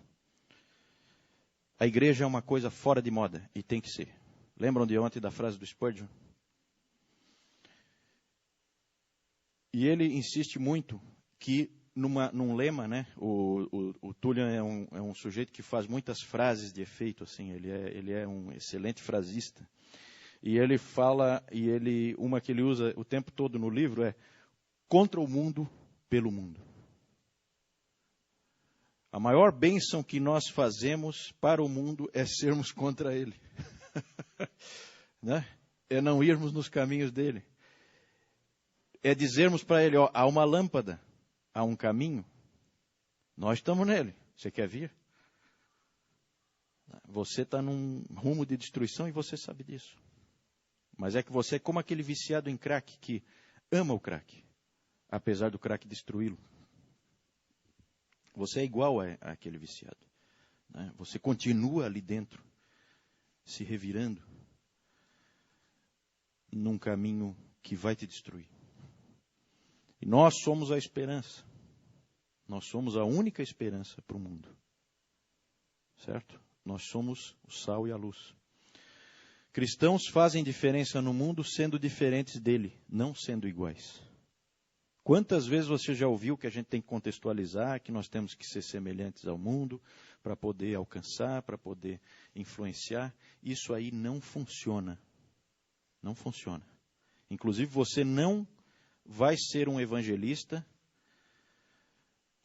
A igreja é uma coisa fora de moda e tem que ser. Lembram de ontem da frase do Spurgeon? E ele insiste muito que num lema, né? O Tullian é um sujeito que faz muitas frases de efeito, assim. Ele é um excelente frasista. E ele fala, uma que ele usa o tempo todo no livro é: contra o mundo pelo mundo. A maior bênção que nós fazemos para o mundo é sermos contra ele. Né? É não irmos nos caminhos dele. É dizermos para ele, ó, há uma lâmpada, há um caminho. Nós estamos nele. Você quer vir? Você está num rumo de destruição e você sabe disso. Mas é que você é como aquele viciado em crack que ama o crack, apesar do crack destruí-lo. Você é igual àquele viciado. Né? Você continua ali dentro, se revirando num caminho que vai te destruir. E nós somos a esperança. Nós somos a única esperança para o mundo. Certo? Nós somos o sal e a luz. Cristãos fazem diferença no mundo sendo diferentes dele, não sendo iguais. Quantas vezes você já ouviu que a gente tem que contextualizar, que nós temos que ser semelhantes ao mundo para poder alcançar, para poder influenciar? Isso aí não funciona. Não funciona. Inclusive, você não vai ser um evangelista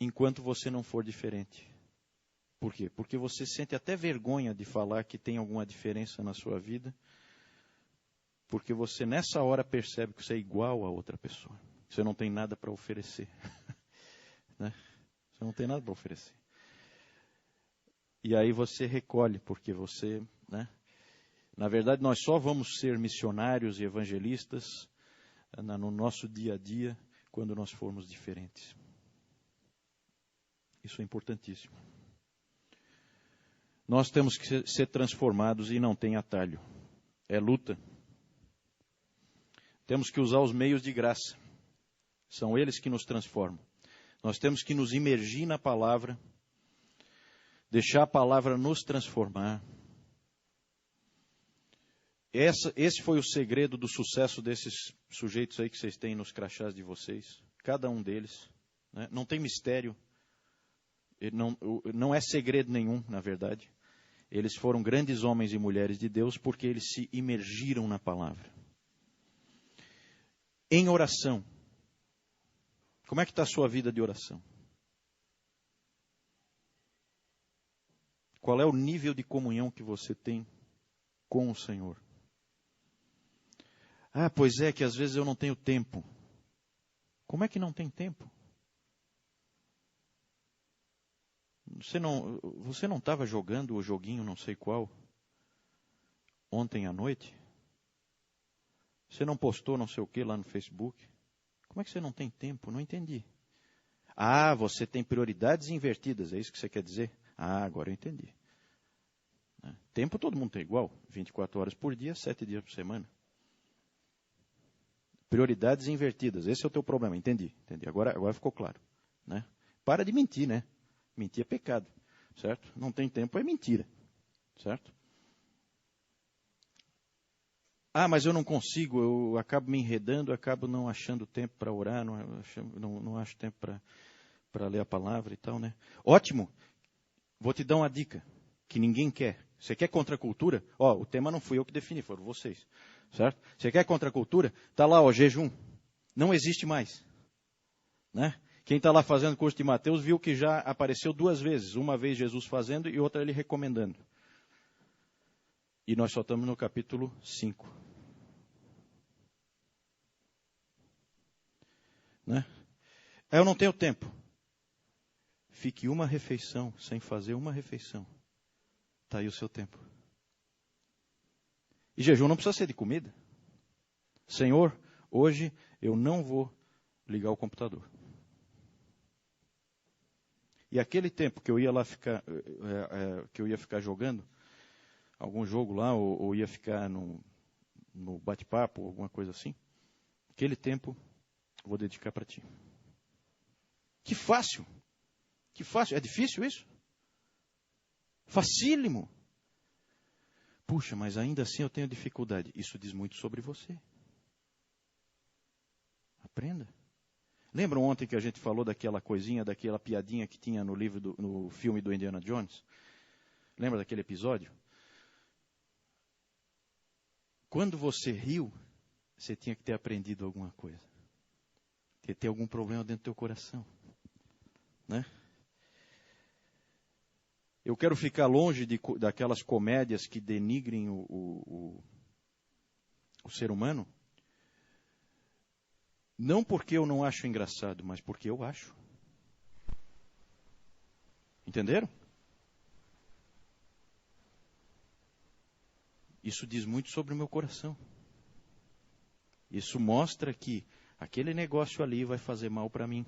enquanto você não for diferente. Por quê? Porque você sente até vergonha de falar que tem alguma diferença na sua vida, porque você nessa hora percebe que você é igual a outra pessoa. Você não tem nada para oferecer. Né? Você não tem nada para oferecer. E aí você recolhe, porque você... Né? Na verdade, nós só vamos ser missionários e evangelistas no nosso dia a dia quando nós formos diferentes. Isso é importantíssimo. Nós temos que ser transformados e não tem atalho. É luta. Temos que usar os meios de graça. São eles que nos transformam. Nós temos que nos imergir na palavra, deixar a palavra nos transformar. Esse foi o segredo do sucesso desses sujeitos aí que vocês têm nos crachás de vocês. Cada um deles. Né? Não tem mistério. Não é segredo nenhum, na verdade. Eles foram grandes homens e mulheres de Deus porque eles se imergiram na palavra. Em oração. Como é que está a sua vida de oração? Qual é o nível de comunhão que você tem com o Senhor? Ah, pois é que às vezes eu não tenho tempo. Como é que não tem tempo? Você não estava jogando o joguinho não sei qual ontem à noite? Você não postou não sei o que lá no Facebook? Como é que você não tem tempo? Não entendi. Ah, você tem prioridades invertidas, é isso que você quer dizer? Ah, agora eu entendi. Tempo todo mundo tem igual, 24 horas por dia, 7 dias por semana. Prioridades invertidas, esse é o teu problema, entendi. Agora ficou claro. Né? Para de mentir, né? Mentir é pecado, certo? Não tem tempo é mentira, certo? Ah, mas eu não consigo, eu acabo me enredando, acabo não achando tempo para orar, não acho tempo para ler a palavra e tal, né? Ótimo, vou te dar uma dica que ninguém quer. Você quer contracultura? Ó, o tema não fui eu que defini, foram vocês, certo? Você quer contracultura? Está lá, ó, jejum. Não existe mais, né? Quem está lá fazendo o curso de Mateus viu que já apareceu 2 vezes. Uma vez Jesus fazendo e outra ele recomendando. E nós só estamos no capítulo 5. Né? Eu não tenho tempo. Fique uma refeição sem fazer uma refeição. Está aí o seu tempo. E jejum não precisa ser de comida. Senhor, hoje eu não vou ligar o computador. E aquele tempo que eu ia lá ficar, que eu ia ficar jogando, algum jogo lá, ou ia ficar no bate-papo, alguma coisa assim, aquele tempo eu vou dedicar para ti. Que fácil! Que fácil! É difícil isso? Facílimo! Puxa, mas ainda assim eu tenho dificuldade. Isso diz muito sobre você. Aprenda. Lembram ontem que a gente falou daquela coisinha, daquela piadinha que tinha no filme do Indiana Jones? Lembra daquele episódio? Quando você riu, você tinha que ter aprendido alguma coisa. Porque tem algum problema dentro do teu coração, né? Eu quero ficar longe daquelas comédias que denigrem o ser humano. Não porque eu não acho engraçado, mas porque eu acho. Entenderam? Isso diz muito sobre o meu coração. Isso mostra que aquele negócio ali vai fazer mal para mim.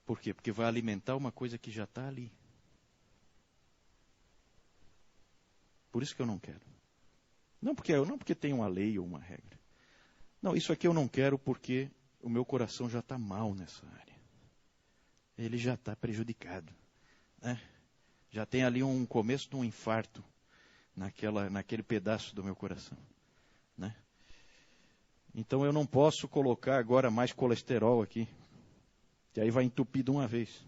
Por quê? Porque vai alimentar uma coisa que já está ali. Por isso que eu não quero. Não porque tem uma lei ou uma regra. Não, isso aqui eu não quero porque o meu coração já está mal nessa área. Ele já está prejudicado, né? Já tem ali um começo de um infarto naquele pedaço do meu coração, né? Então eu não posso colocar agora mais colesterol aqui, que aí vai entupir de uma vez,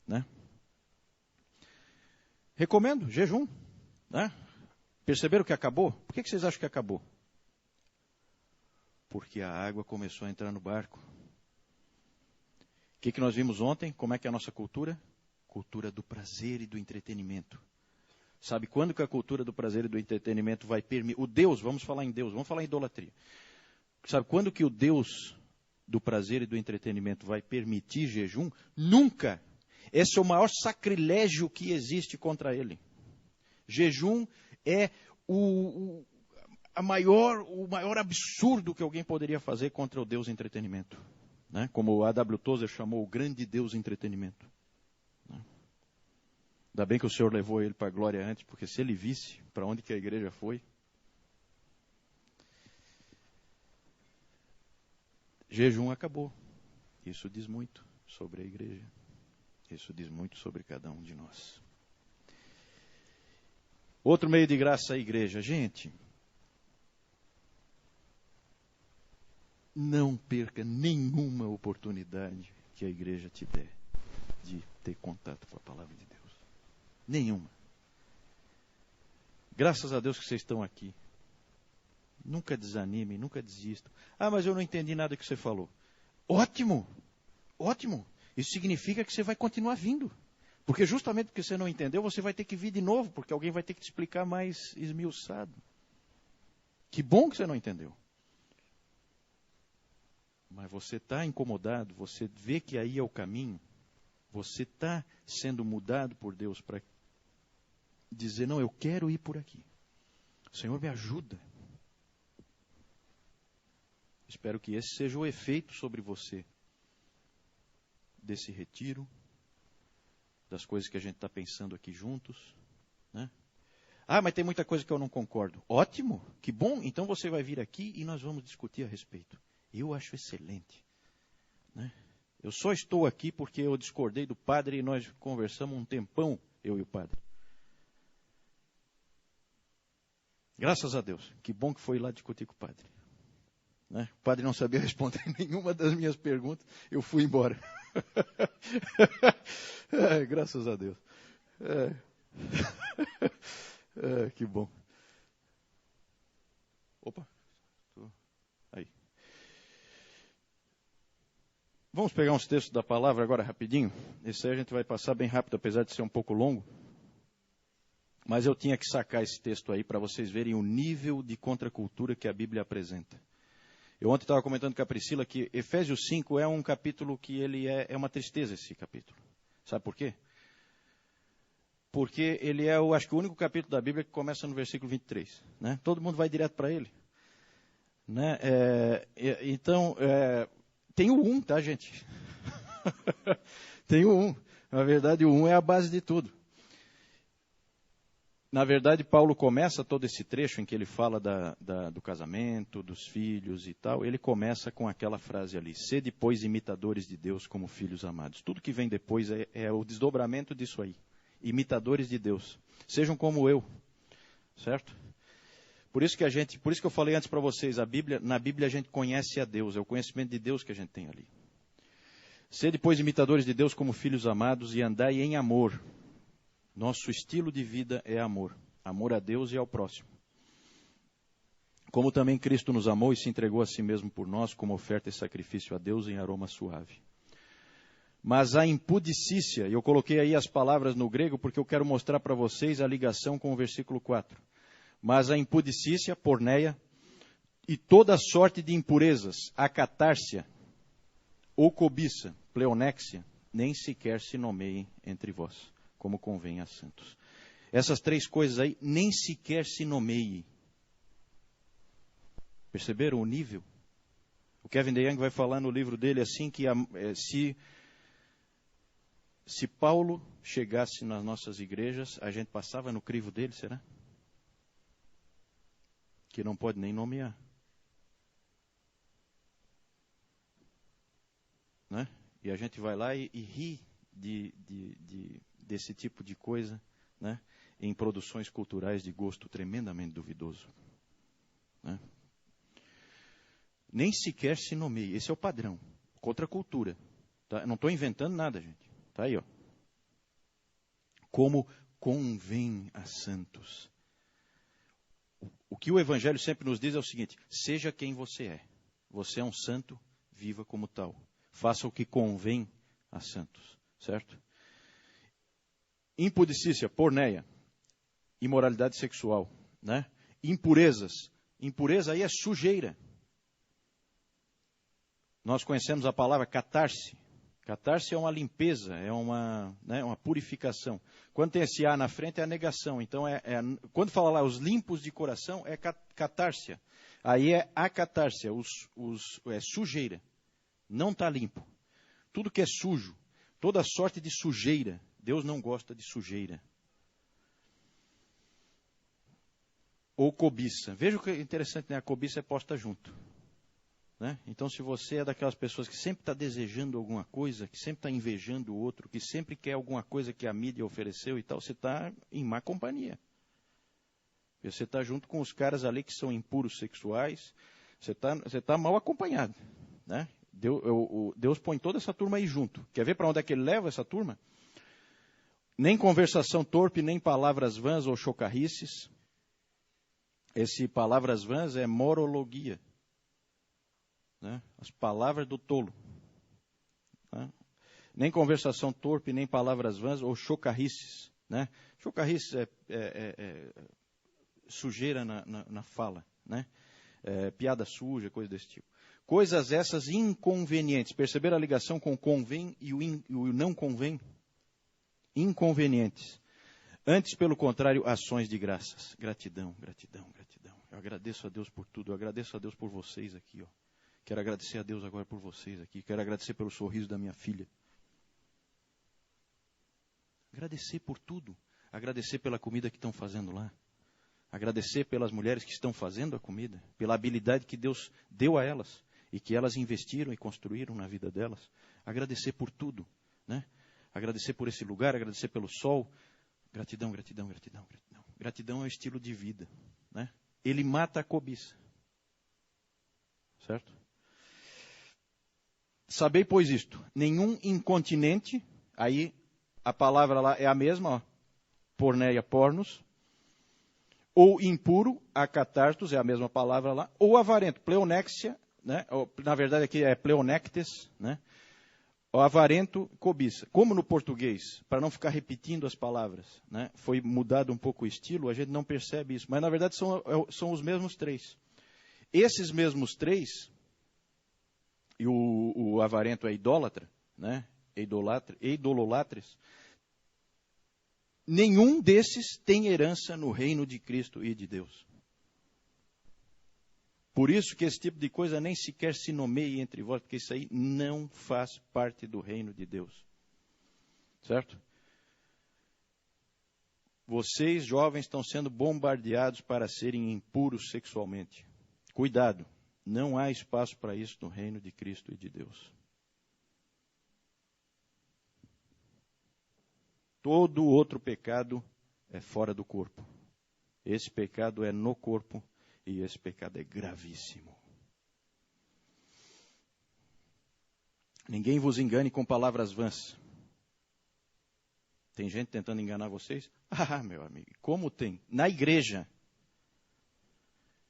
né? Recomendo jejum, né? Perceberam que acabou? Por que vocês acham que acabou? Porque a água começou a entrar no barco. O que nós vimos ontem? Como é que é a nossa cultura? Cultura do prazer e do entretenimento. Sabe quando que a cultura do prazer e do entretenimento vai permitir? O Deus, vamos falar em Deus, vamos falar em idolatria. Sabe quando que o Deus do prazer e do entretenimento vai permitir jejum? Nunca. Esse é o maior sacrilégio que existe contra ele. Jejum é o maior absurdo que alguém poderia fazer contra o Deus entretenimento. Né? Como o A.W. Tozer chamou o grande Deus entretenimento. Né? Ainda bem que o Senhor levou ele para a glória antes, porque se ele visse para onde que a igreja foi. Jejum acabou. Isso diz muito sobre a igreja. Isso diz muito sobre cada um de nós. Outro meio de graça à igreja. Gente, não perca nenhuma oportunidade que a igreja te der de ter contato com a palavra de Deus. Nenhuma. Graças a Deus que vocês estão aqui. Nunca desanimem, nunca desistam. Ah, mas eu não entendi nada que você falou. Ótimo! Ótimo! Isso significa que você vai continuar vindo. Porque justamente porque você não entendeu, você vai ter que vir de novo, porque alguém vai ter que te explicar mais esmiuçado. Que bom que você não entendeu. Mas você está incomodado, você vê que aí é o caminho, você está sendo mudado por Deus para dizer, não, eu quero ir por aqui. O Senhor me ajuda. Espero que esse seja o efeito sobre você desse retiro, das coisas que a gente está pensando aqui juntos, né? Ah, mas tem muita coisa que eu não concordo. Ótimo, que bom, então você vai vir aqui e nós vamos discutir a respeito. Eu acho excelente, né? Eu só estou aqui porque eu discordei do padre e nós conversamos um tempão, eu e o padre. Graças a Deus, que bom que foi lá discutir com o padre, né? O padre não sabia responder nenhuma das minhas perguntas, eu fui embora. Graças a Deus. Que bom. Opa. Aí. Vamos pegar uns textos da palavra agora rapidinho. Esse aí a gente vai passar bem rápido, apesar de ser um pouco longo. Mas eu tinha que sacar esse texto aí para vocês verem o nível de contracultura que a Bíblia apresenta. Eu ontem estava comentando com a Priscila que Efésios 5 é um capítulo que ele é uma tristeza, esse capítulo. Sabe por quê? Porque ele é, acho que o único capítulo da Bíblia que começa no versículo 23. Né? Todo mundo vai direto para ele. Né? Então, tem o 1, tá, gente? Tem o 1. Na verdade, o 1 é a base de tudo. Na verdade, Paulo começa todo esse trecho em que ele fala do casamento, dos filhos e tal. Ele começa com aquela frase ali: sede, pois, imitadores de Deus como filhos amados. Tudo que vem depois é o desdobramento disso aí. Imitadores de Deus. Sejam como eu. Certo? Por isso que eu falei antes para vocês, na Bíblia a gente conhece a Deus. É o conhecimento de Deus que a gente tem ali. Sede, pois, imitadores de Deus como filhos amados e andai em amor. Nosso estilo de vida é amor. Amor a Deus e ao próximo. Como também Cristo nos amou e se entregou a si mesmo por nós, como oferta e sacrifício a Deus em aroma suave. Mas a impudicícia, e eu coloquei aí as palavras no grego porque eu quero mostrar para vocês a ligação com o versículo 4. Mas a impudicícia, porneia, e toda sorte de impurezas, a catársia, ou cobiça, pleonexia, nem sequer se nomeiem entre vós, como convém a santos. Essas três coisas aí, nem sequer se nomeiem. Perceberam o nível? O Kevin DeYoung vai falar no livro dele assim que se Paulo chegasse nas nossas igrejas, a gente passava no crivo dele, será? Que não pode nem nomear. Né? E a gente vai lá e ri desse tipo de coisa, né? Em produções culturais de gosto tremendamente duvidoso. Né? Nem sequer se nomeia. Esse é o padrão. Contra a cultura. Tá? Não estou inventando nada, gente. Está aí, ó. Como convém a santos. O que o Evangelho sempre nos diz é o seguinte: seja quem você é. Você é um santo, viva como tal. Faça o que convém a santos. Certo? Impudicícia, porneia. Imoralidade sexual. Né? Impurezas. Impureza aí é sujeira. Nós conhecemos a palavra catarse. Catarse é uma limpeza, é uma purificação. Quando tem esse A na frente é a negação. Então, quando fala lá os limpos de coração, é catársia. Aí é a catársia, é sujeira. Não está limpo. Tudo que é sujo, toda sorte de sujeira. Deus não gosta de sujeira. Ou cobiça. Veja o que é interessante, né? A cobiça é posta junto. Né? Então, se você é daquelas pessoas que sempre está desejando alguma coisa, que sempre está invejando o outro, que sempre quer alguma coisa que a mídia ofereceu e tal, você está em má companhia. Você está junto com os caras ali que são impuros sexuais, você tá mal acompanhado. Né? Deus põe toda essa turma aí junto. Quer ver para onde é que ele leva essa turma? Nem conversação torpe, nem palavras vãs ou chocarrices. Esse palavras vãs é morologia. Né? As palavras do tolo. Né? Nem conversação torpe, nem palavras vãs ou chocarrices. Né? Chocarrices é sujeira na fala. Né? Piada suja, coisa desse tipo. Coisas essas inconvenientes. Perceberam a ligação com o convém e o não convém? Inconvenientes. Antes, pelo contrário, ações de graças. Gratidão, gratidão, gratidão. Eu agradeço a Deus por tudo. Eu agradeço a Deus por vocês aqui, ó. Quero agradecer a Deus agora por vocês aqui. Quero agradecer pelo sorriso da minha filha. Agradecer por tudo. Agradecer pela comida que estão fazendo lá. Agradecer pelas mulheres que estão fazendo a comida. Pela habilidade que Deus deu a elas. E que elas investiram e construíram na vida delas. Agradecer por tudo. Né? Agradecer por esse lugar. Agradecer pelo sol. Gratidão, gratidão, gratidão, gratidão. Gratidão é um estilo de vida. Né? Ele mata a cobiça. Certo? Sabei, pois, isto, nenhum incontinente, aí a palavra lá é a mesma, ó, porneia, pornos, ou impuro, acatartos, é a mesma palavra lá, ou avarento, pleonexia, né, ou, na verdade aqui é pleonectes, né, o avarento, cobiça. Como no português, para não ficar repetindo as palavras, né, foi mudado um pouco o estilo, a gente não percebe isso, mas na verdade são os mesmos três. Esses mesmos três, e o avarento é idólatra, né? Idololatres. Nenhum desses tem herança no reino de Cristo e de Deus. Por isso que esse tipo de coisa nem sequer se nomeia entre vós, porque isso aí não faz parte do reino de Deus. Certo? Vocês, jovens, estão sendo bombardeados para serem impuros sexualmente. Cuidado. Não há espaço para isso no reino de Cristo e de Deus. Todo outro pecado é fora do corpo. Esse pecado é no corpo e esse pecado é gravíssimo. Ninguém vos engane com palavras vãs. Tem gente tentando enganar vocês? Ah, meu amigo, como tem? Na igreja.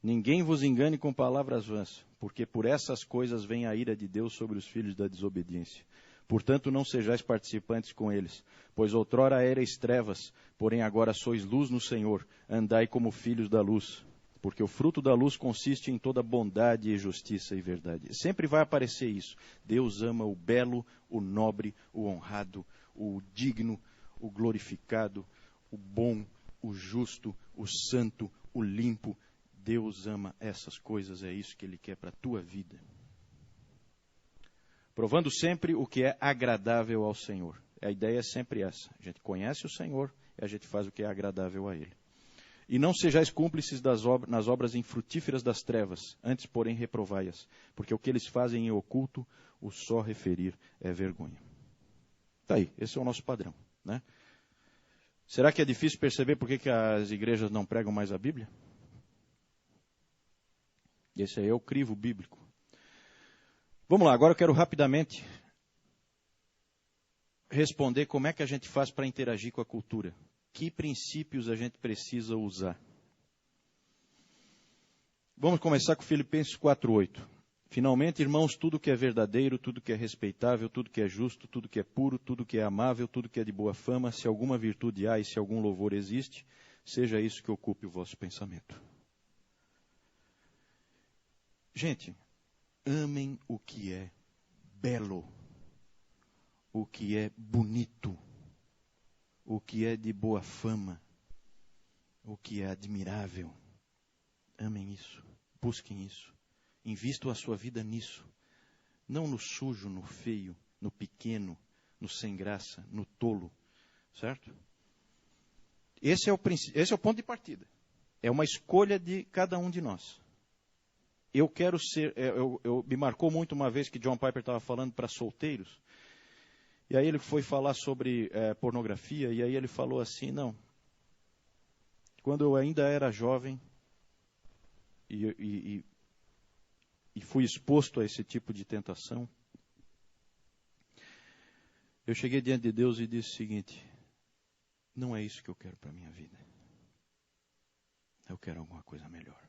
Ninguém vos engane com palavras vãs, porque por essas coisas vem a ira de Deus sobre os filhos da desobediência. Portanto, não sejais participantes com eles, pois outrora erais trevas, porém agora sois luz no Senhor, andai como filhos da luz. Porque o fruto da luz consiste em toda bondade e justiça e verdade. Sempre vai aparecer isso. Deus ama o belo, o nobre, o honrado, o digno, o glorificado, o bom, o justo, o santo, o limpo. Deus ama essas coisas, é isso que Ele quer para a tua vida. Provando sempre o que é agradável ao Senhor. A ideia é sempre essa. A gente conhece o Senhor e a gente faz o que é agradável a Ele. E não sejais cúmplices nas obras infrutíferas das trevas, antes, porém, reprovai-as, porque o que eles fazem em oculto, o só referir é vergonha. Está aí, esse é o nosso padrão, né? Será que é difícil perceber por que as igrejas não pregam mais a Bíblia? Esse aí é o crivo bíblico. Vamos lá, agora eu quero rapidamente responder como é que a gente faz para interagir com a cultura. Que princípios a gente precisa usar? Vamos começar com Filipenses 4:8. Finalmente, irmãos, tudo que é verdadeiro, tudo que é respeitável, tudo que é justo, tudo que é puro, tudo que é amável, tudo que é de boa fama, se alguma virtude há e se algum louvor existe, seja isso que ocupe o vosso pensamento. Gente, amem o que é belo, o que é bonito, o que é de boa fama, o que é admirável. Amem isso, busquem isso, invistam a sua vida nisso. Não no sujo, no feio, no pequeno, no sem graça, no tolo, certo? Esse é o ponto de partida. É uma escolha de cada um de nós. Eu quero ser, me marcou muito uma vez que John Piper estava falando para solteiros, e aí ele foi falar sobre pornografia, e aí ele falou assim, não, quando eu ainda era jovem, e fui exposto a esse tipo de tentação, eu cheguei diante de Deus e disse o seguinte, não é isso que eu quero para a minha vida, eu quero alguma coisa melhor.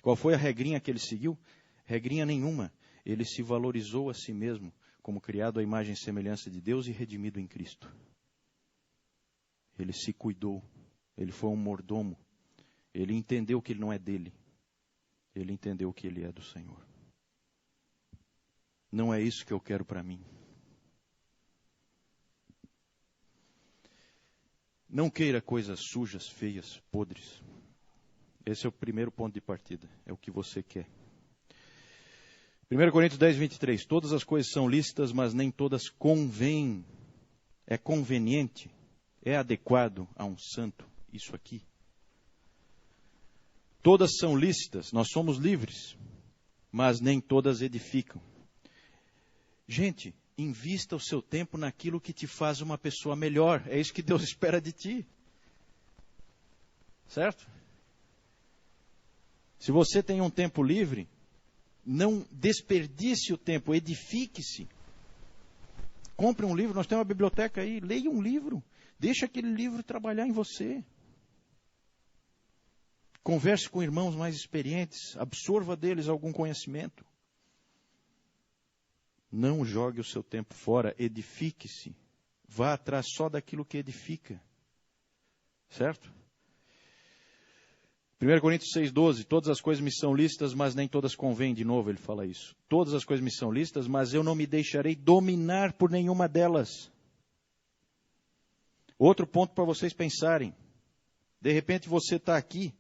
Qual foi a regrinha que ele seguiu? Regrinha nenhuma. Ele se valorizou a si mesmo como criado à imagem e semelhança de Deus e redimido em Cristo. Ele se cuidou. Ele foi um mordomo. Ele entendeu que ele não é dele. Ele entendeu que ele é do Senhor. Não é isso que eu quero para mim. Não queira coisas sujas, feias, podres. Esse é o primeiro ponto de partida. É o que você quer. 1 Coríntios 10, 23. Todas as coisas são lícitas, mas nem todas convêm. É conveniente. É adequado a um santo. Isso aqui. Todas são lícitas. Nós somos livres. Mas nem todas edificam. Gente, invista o seu tempo naquilo que te faz uma pessoa melhor. É isso que Deus espera de ti. Certo? Se você tem um tempo livre, não desperdice o tempo, edifique-se. Compre um livro, nós temos uma biblioteca aí, leia um livro. Deixa aquele livro trabalhar em você. Converse com irmãos mais experientes, absorva deles algum conhecimento. Não jogue o seu tempo fora, edifique-se. Vá atrás só daquilo que edifica. Certo? 1 Coríntios 6,12, todas as coisas me são lícitas, mas nem todas convêm. De novo ele fala isso. Todas as coisas me são lícitas, mas eu não me deixarei dominar por nenhuma delas. Outro ponto para vocês pensarem. De repente você está aqui,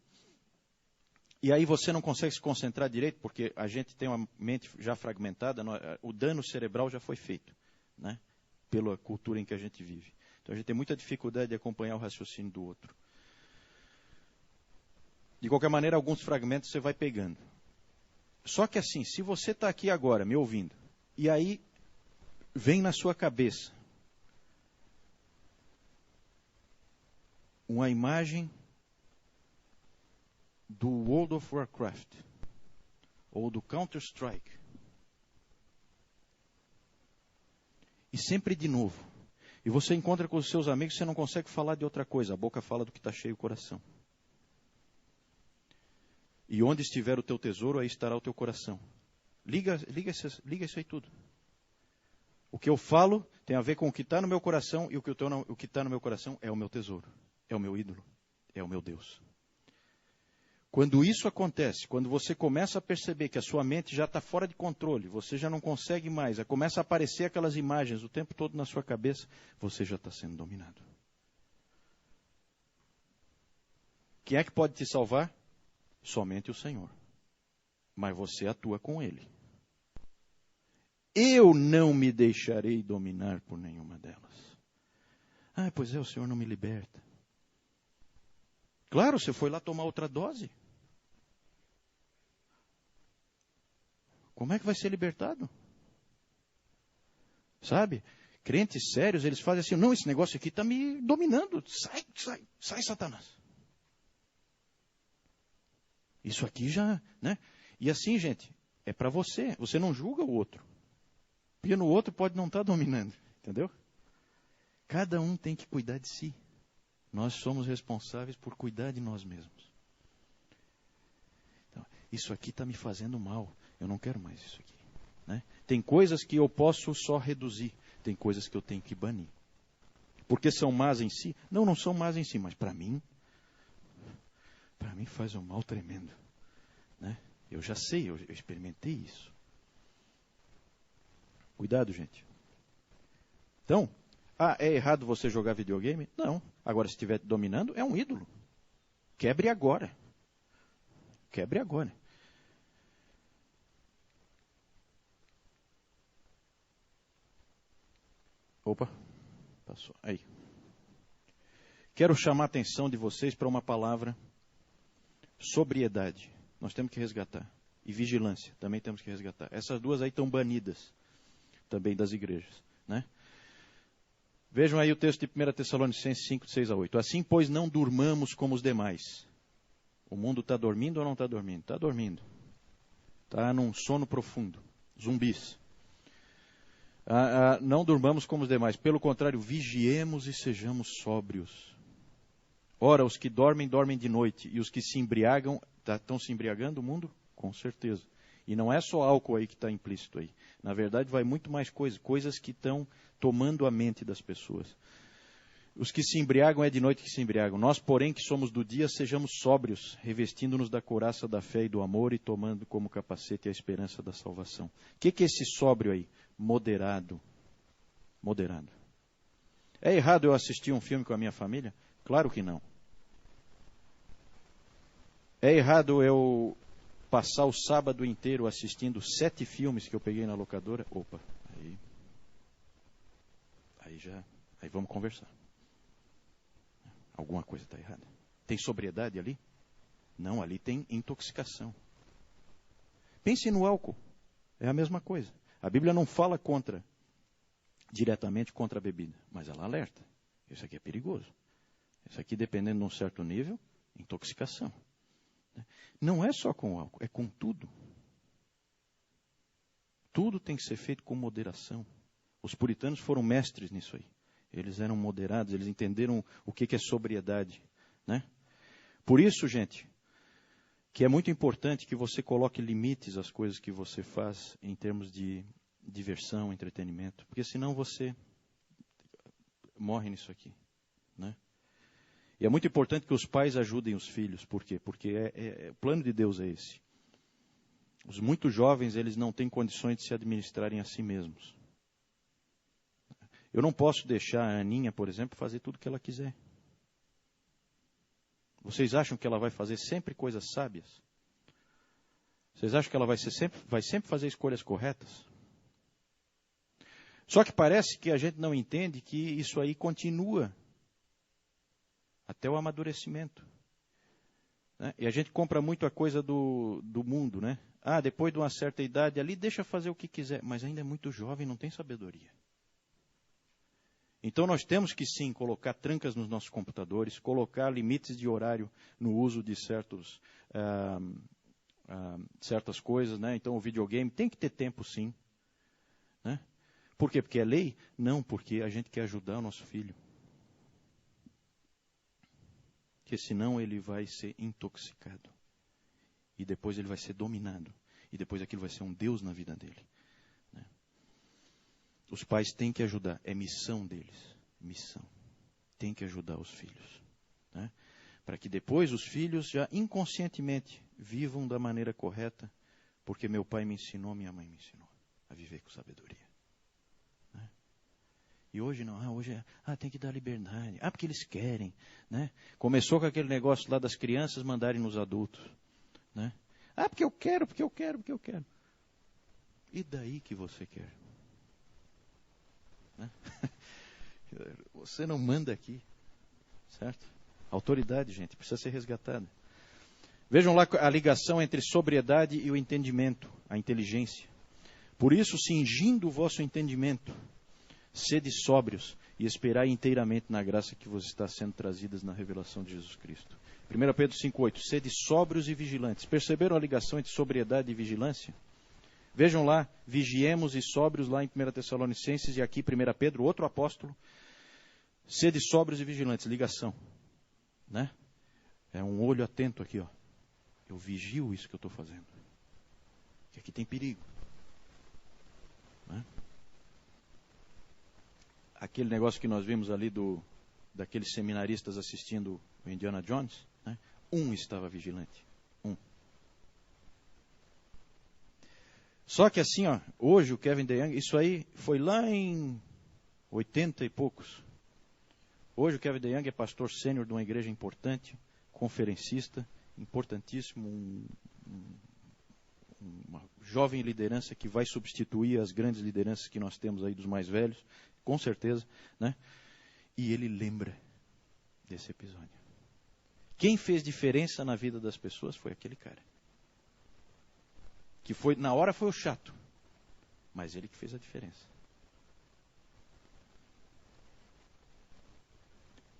e aí você não consegue se concentrar direito, porque a gente tem uma mente já fragmentada, o dano cerebral já foi feito, né? Pela cultura em que a gente vive. Então a gente tem muita dificuldade de acompanhar o raciocínio do outro. De qualquer maneira, alguns fragmentos você vai pegando. Só que assim, se você está aqui agora, me ouvindo, e aí vem na sua cabeça uma imagem do World of Warcraft, ou do Counter-Strike, e sempre de novo, e você encontra com os seus amigos, você não consegue falar de outra coisa, a boca fala do que está cheio o coração. E onde estiver o teu tesouro, aí estará o teu coração. Liga isso aí tudo. O que eu falo tem a ver com o que está no meu coração, e o que está no meu coração é o meu tesouro, é o meu ídolo, é o meu Deus. Quando isso acontece, quando você começa a perceber que a sua mente já está fora de controle, você já não consegue mais, começa a aparecer aquelas imagens o tempo todo na sua cabeça, você já está sendo dominado. Quem é que pode te salvar? Somente o Senhor. Mas você atua com Ele. Eu não me deixarei dominar por nenhuma delas. Ah, pois é, o Senhor não me liberta. Claro, você foi lá tomar outra dose. Como é que vai ser libertado? Sabe? Crentes sérios, eles fazem assim, não, esse negócio aqui está me dominando. Sai, Satanás. Isso aqui já, né? E assim, gente, é para você. Você não julga o outro. Porque no outro pode não estar dominando. Entendeu? Cada um tem que cuidar de si. Nós somos responsáveis por cuidar de nós mesmos. Então, isso aqui está me fazendo mal. Eu não quero mais isso aqui. Né? Tem coisas que eu posso só reduzir. Tem coisas que eu tenho que banir. Porque são más em si? Não são más em si, mas para mim faz um mal tremendo. Né? Eu já sei, eu experimentei isso. Cuidado, gente. Então, é errado você jogar videogame? Não. Agora, se estiver dominando, é um ídolo. Quebre agora. Quebre agora. Opa, passou. Aí. Quero chamar a atenção de vocês para uma palavra: sobriedade. Nós temos que resgatar. E vigilância, também temos que resgatar. Essas duas aí estão banidas também das igrejas. Né? Vejam aí o texto de 1 Tessalonicenses 5, 6 a 8. Assim, pois, não durmamos como os demais. O mundo está dormindo ou não está dormindo? Está dormindo. Está num sono profundo. Zumbis. Não durmamos como os demais. Pelo contrário, vigiemos e sejamos sóbrios. Ora, os que dormem, dormem de noite. E os que se embriagam, estão se embriagando o mundo? Com certeza. E não é só álcool aí que está implícito aí. Na verdade, vai muito mais coisas que estão tomando a mente das pessoas. Os que se embriagam é de noite que se embriagam. Nós, porém, que somos do dia, sejamos sóbrios, revestindo-nos da couraça da fé e do amor e tomando como capacete a esperança da salvação. O que é esse sóbrio aí? Moderado. Moderado. É errado eu assistir um filme com a minha família? Claro que não. É errado eu passar o sábado inteiro assistindo 7 filmes que eu peguei na locadora? Opa, aí vamos conversar. Alguma coisa está errada. Tem sobriedade ali? Não, ali tem intoxicação. Pense no álcool. É a mesma coisa. A Bíblia não fala diretamente contra a bebida, mas ela alerta. Isso aqui é perigoso. Isso aqui, dependendo de um certo nível, intoxicação. Não é só com o álcool, é com tudo. Tudo tem que ser feito com moderação. Os puritanos foram mestres nisso aí. Eles eram moderados, eles entenderam o que é sobriedade. Né? Por isso, gente, que é muito importante que você coloque limites às coisas que você faz em termos de diversão, entretenimento. Porque senão você morre nisso aqui. Né? E é muito importante que os pais ajudem os filhos. Por quê? Porque o plano de Deus é esse. Os muito jovens, eles não têm condições de se administrarem a si mesmos. Eu não posso deixar a Aninha, por exemplo, fazer tudo o que ela quiser. Vocês acham que ela vai fazer sempre coisas sábias? Vocês acham que ela vai sempre fazer escolhas corretas? Só que parece que a gente não entende que isso aí continua até o amadurecimento. Né? E a gente compra muito a coisa do mundo, né? Depois de uma certa idade ali, deixa fazer o que quiser. Mas ainda é muito jovem, não tem sabedoria. Então nós temos que sim colocar trancas nos nossos computadores, colocar limites de horário no uso de certas coisas. Né? Então o videogame tem que ter tempo sim. Né? Por quê? Porque é lei? Não, porque a gente quer ajudar o nosso filho. Porque senão ele vai ser intoxicado. E depois ele vai ser dominado. E depois aquilo vai ser um Deus na vida dele. Né? Os pais têm que ajudar. É missão deles. Missão. Tem que ajudar os filhos. Né? Para que depois os filhos já inconscientemente vivam da maneira correta. Porque meu pai me ensinou, minha mãe me ensinou a viver com sabedoria. Né? E hoje não. Hoje tem que dar liberdade. Porque eles querem. Né? Começou com aquele negócio lá das crianças mandarem nos adultos. Né? Porque eu quero. E daí que você quer? Né? Você não manda aqui. Certo? Autoridade, gente, precisa ser resgatada. Vejam lá a ligação entre sobriedade e o entendimento, a inteligência. Por isso, cingindo o vosso entendimento, sede sóbrios e esperai inteiramente na graça que vos está sendo trazidas na revelação de Jesus Cristo. 1 Pedro 5,8, sede sóbrios e vigilantes. Perceberam a ligação entre sobriedade e vigilância? Vejam lá, vigiemos e sóbrios lá em 1 Tessalonicenses e aqui 1 Pedro, outro apóstolo. Sede sóbrios e vigilantes, ligação. Né? É um olho atento aqui, ó. Eu vigio isso que eu estou fazendo. Que aqui tem perigo. Né? Aquele negócio que nós vimos ali daqueles seminaristas assistindo o Indiana Jones, né? Um estava vigilante. Um. Só que assim, ó, hoje o Kevin DeYoung, isso aí foi lá em 80 e poucos. Hoje o Kevin DeYoung é pastor sênior de uma igreja importante, conferencista, importantíssimo, uma jovem liderança que vai substituir as grandes lideranças que nós temos aí dos mais velhos, com certeza, né? E ele lembra desse episódio. Quem fez diferença na vida das pessoas foi aquele cara. Que foi, na hora foi o chato, mas ele que fez a diferença.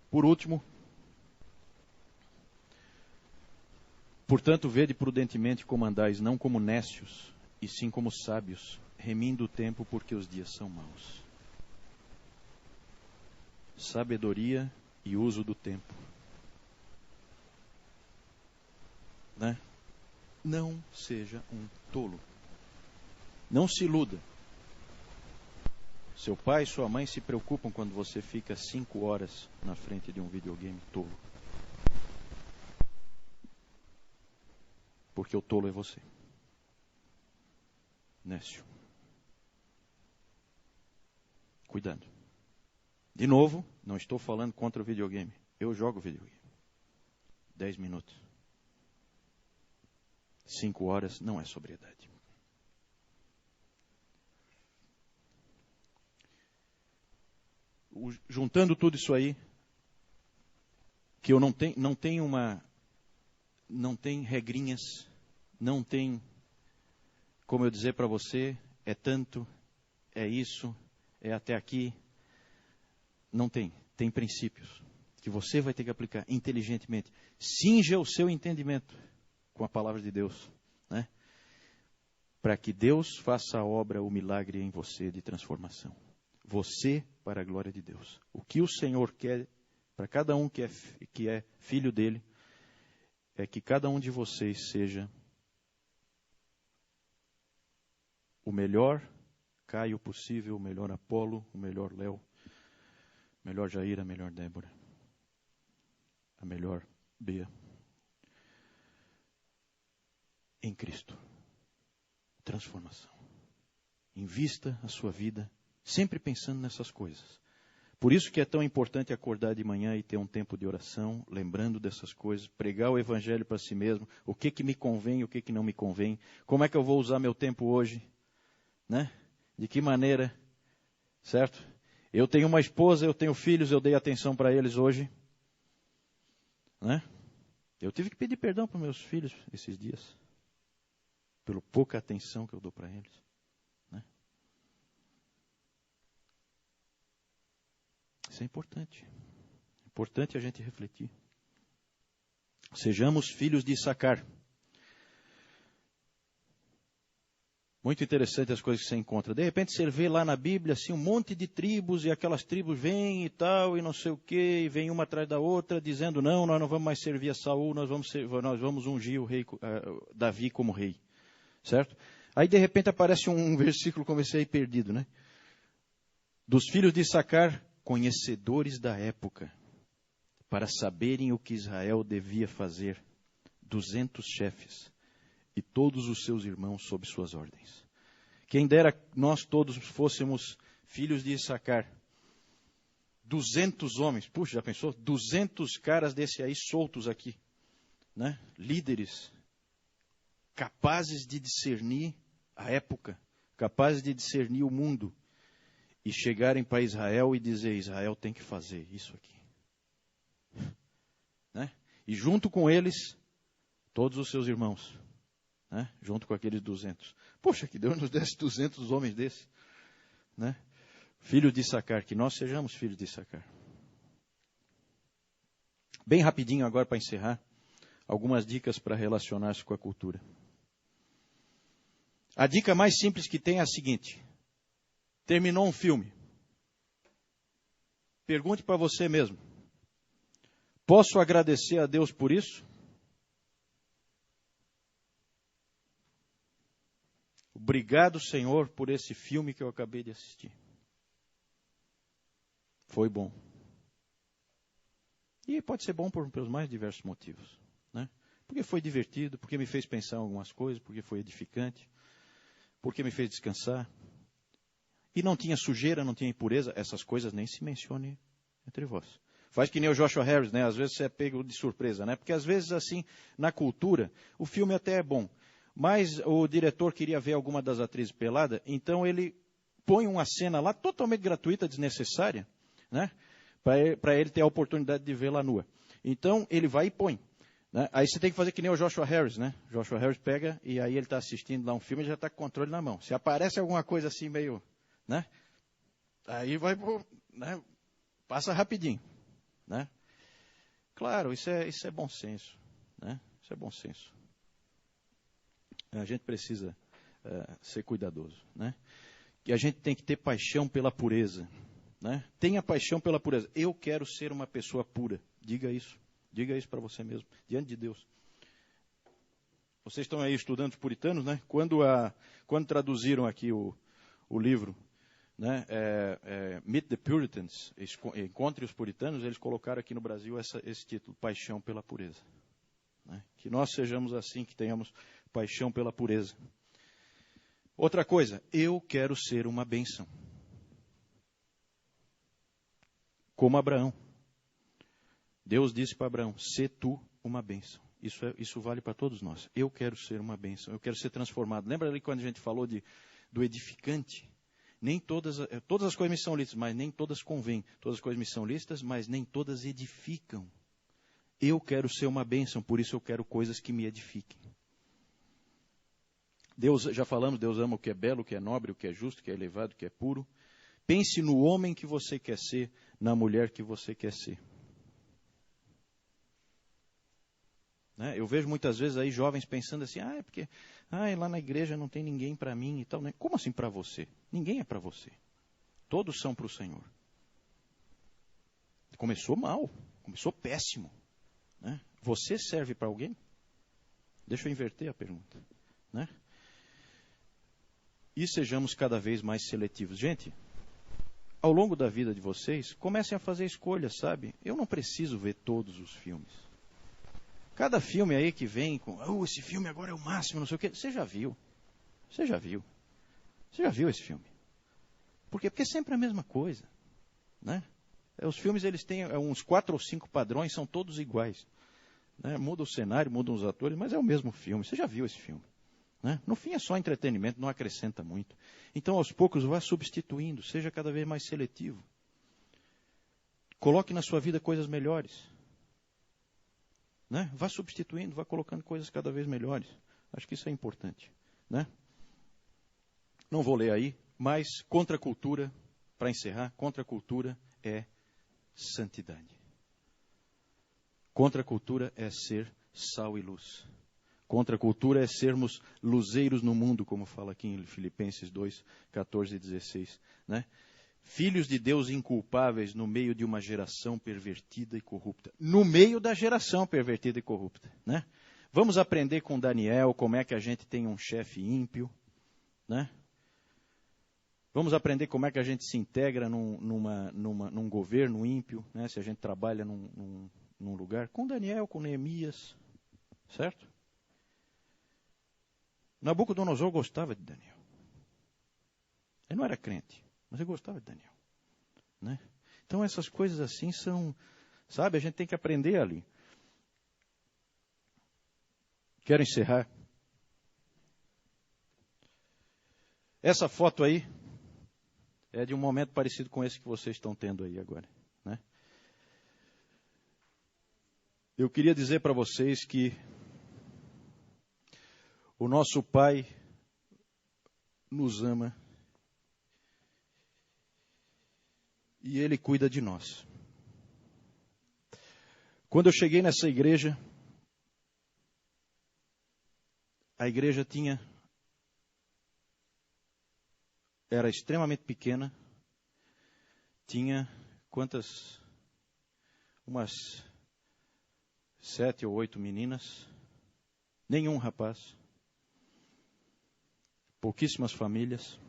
Por último, portanto, vede prudentemente como andais, não como nécios, e sim como sábios, remindo o tempo, porque os dias são maus. Sabedoria e uso do tempo. Né? Não seja um tolo. Não se iluda. Seu pai e sua mãe se preocupam quando você fica 5 horas na frente de um videogame tolo. Porque o tolo é você. Nécio. Cuidado. De novo, não estou falando contra o videogame. Eu jogo videogame. 10 minutos. 5 horas não é sobriedade. Juntando tudo isso aí, que eu não tem regrinhas, não tem como eu dizer para você, é tanto, é isso, é até aqui. Não tem. Tem princípios que você vai ter que aplicar inteligentemente. Cinja o seu entendimento com a palavra de Deus, né? Para que Deus faça a obra, o milagre em você de transformação. Você para a glória de Deus. O que o Senhor quer para cada um que é filho dele, é que cada um de vocês seja o melhor Caio possível, o melhor Apolo, o melhor Léo, o melhor Jair, a melhor Débora, a melhor Bea. Em Cristo. Transformação. Invista a sua vida sempre pensando nessas coisas. Por isso que é tão importante acordar de manhã e ter um tempo de oração, lembrando dessas coisas, pregar o Evangelho para si mesmo, o que me convém, o que não me convém, como é que eu vou usar meu tempo hoje, né? De que maneira, certo? Eu tenho uma esposa, eu tenho filhos, eu dei atenção para eles hoje, né? Eu tive que pedir perdão para meus filhos esses dias, pela pouca atenção que eu dou para eles, né? Isso é importante. É importante a gente refletir. Sejamos filhos de Issacar. Muito interessante as coisas que você encontra. De repente você vê lá na Bíblia assim, um monte de tribos, e aquelas tribos vêm e tal, e não sei o quê, e vem uma atrás da outra, dizendo, não, nós não vamos mais servir a Saul, nós vamos ungir o rei, Davi como rei. Certo? Aí de repente aparece um versículo, comecei aí perdido, né? Dos filhos de Issacar, conhecedores da época, para saberem o que Israel devia fazer, 200 chefes, e todos os seus irmãos sob suas ordens. Quem dera nós todos fôssemos filhos de Issacar. 200 homens, puxa, já pensou? 200 caras desse aí soltos aqui, né? Líderes, capazes de discernir a época, capazes de discernir o mundo, e chegarem para Israel e dizer, Israel tem que fazer isso aqui. Né? E junto com eles, todos os seus irmãos. Né? Junto com aqueles 200. Poxa, que Deus nos desse 200 homens desses. Né? Filhos de Issacar, que nós sejamos filhos de Issacar. Bem rapidinho agora para encerrar, algumas dicas para relacionar-se com a cultura. A dica mais simples que tem é a seguinte. Terminou um filme. Pergunte para você mesmo. Posso agradecer a Deus por isso? Obrigado, Senhor, por esse filme que eu acabei de assistir. Foi bom. E pode ser bom pelos mais diversos motivos. Né? Porque foi divertido, porque me fez pensar em algumas coisas, porque foi edificante, porque me fez descansar. E não tinha sujeira, não tinha impureza, essas coisas nem se mencionem entre vós. Faz que nem o Joshua Harris, né? Às vezes você é pego de surpresa, né? Porque às vezes, assim, na cultura, o filme até é bom. Mas o diretor queria ver alguma das atrizes pelada, então ele põe uma cena lá totalmente gratuita, desnecessária, né? Para ele ter a oportunidade de vê-la nua. Então ele vai e põe. Né? Aí você tem que fazer que nem o Joshua Harris, né? Joshua Harris pega e aí ele está assistindo lá um filme e já está com o controle na mão. Se aparece alguma coisa assim meio... Né? Aí vai... Né? Passa rapidinho. Né? Claro, isso é bom senso. Né? Isso é bom senso. A gente precisa ser cuidadoso, né? E a gente tem que ter paixão pela pureza, né? Tenha paixão pela pureza. Eu quero ser uma pessoa pura. Diga isso para você mesmo, diante de Deus. Vocês estão aí estudando os puritanos, né? Quando traduziram aqui o livro, né? Meet the Puritans, Encontre os Puritanos, eles colocaram aqui no Brasil esse título, Paixão pela Pureza. Né? Que nós sejamos assim, que tenhamos paixão pela pureza. Outra coisa, eu quero ser uma bênção. Como Abraão. Deus disse para Abraão, sê tu uma bênção. Isso vale para todos nós. Eu quero ser uma bênção, eu quero ser transformado. Lembra ali quando a gente falou do edificante? Nem todas as coisas me são lícitas, mas nem todas convêm. Todas as coisas me são lícitas, mas nem todas edificam. Eu quero ser uma bênção, por isso eu quero coisas que me edifiquem. Deus, já falamos, Deus ama o que é belo, o que é nobre, o que é justo, o que é elevado, o que é puro. Pense no homem que você quer ser, na mulher que você quer ser. Né? Eu vejo muitas vezes aí jovens pensando assim, é porque lá na igreja não tem ninguém para mim e tal. Né? Como assim para você? Ninguém é para você. Todos são para o Senhor. Começou mal, começou péssimo. Né? Você serve para alguém? Deixa eu inverter a pergunta. Né? E sejamos cada vez mais seletivos. Gente, ao longo da vida de vocês, comecem a fazer escolhas, sabe? Eu não preciso ver todos os filmes. Cada filme aí que vem com, esse filme agora é o máximo, não sei o quê. Você já viu? Você já viu esse filme? Por quê? Porque é sempre a mesma coisa. Né? Os filmes, eles têm uns 4 ou 5 padrões, são todos iguais. Né? Muda o cenário, mudam os atores, mas é o mesmo filme. Você já viu esse filme? Né? No fim é só entretenimento, não acrescenta muito. Então, aos poucos, vá substituindo, seja cada vez mais seletivo. Coloque na sua vida coisas melhores. Né? Vá substituindo, vá colocando coisas cada vez melhores. Acho que isso é importante. Né? Não vou ler aí, mas contra a cultura, para encerrar, contra a cultura é santidade. Contra a cultura é ser sal e luz. Contracultura é sermos luzeiros no mundo, como fala aqui em Filipenses 2, 14 e 16. Né? Filhos de Deus inculpáveis no meio de uma geração pervertida e corrupta. No meio da geração pervertida e corrupta. Né? Vamos aprender com Daniel como é que a gente tem um chefe ímpio. Né? Vamos aprender como é que a gente se integra num governo ímpio, né? Se a gente trabalha num lugar. Com Daniel, com Neemias. Certo? Nabucodonosor gostava de Daniel. Ele não era crente, mas ele gostava de Daniel. Né? Então essas coisas assim são, sabe, a gente tem que aprender ali. Quero encerrar. Essa foto aí é de um momento parecido com esse que vocês estão tendo aí agora. Né? Eu queria dizer para vocês que o nosso Pai nos ama e Ele cuida de nós. Quando eu cheguei nessa igreja, a igreja era extremamente pequena, tinha quantas? Umas 7 ou 8 meninas, nenhum rapaz. Pouquíssimas famílias.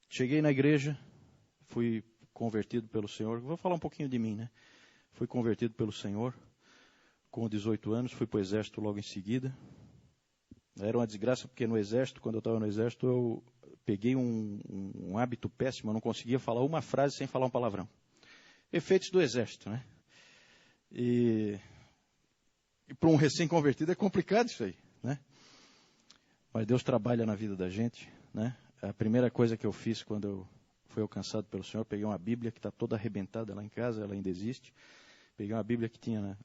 Cheguei na igreja, fui convertido pelo Senhor. Vou falar um pouquinho de mim, né? Fui convertido pelo Senhor com 18 anos, fui para o exército logo em seguida. Era uma desgraça, porque no exército, quando eu estava no exército, eu peguei um hábito péssimo, eu não conseguia falar uma frase sem falar um palavrão. Efeitos do exército, né? E para um recém-convertido é complicado isso aí, né? Mas Deus trabalha na vida da gente, né? A primeira coisa que eu fiz quando eu fui alcançado pelo Senhor, peguei uma Bíblia que está toda arrebentada lá em casa, ela ainda existe. Peguei uma Bíblia que tinha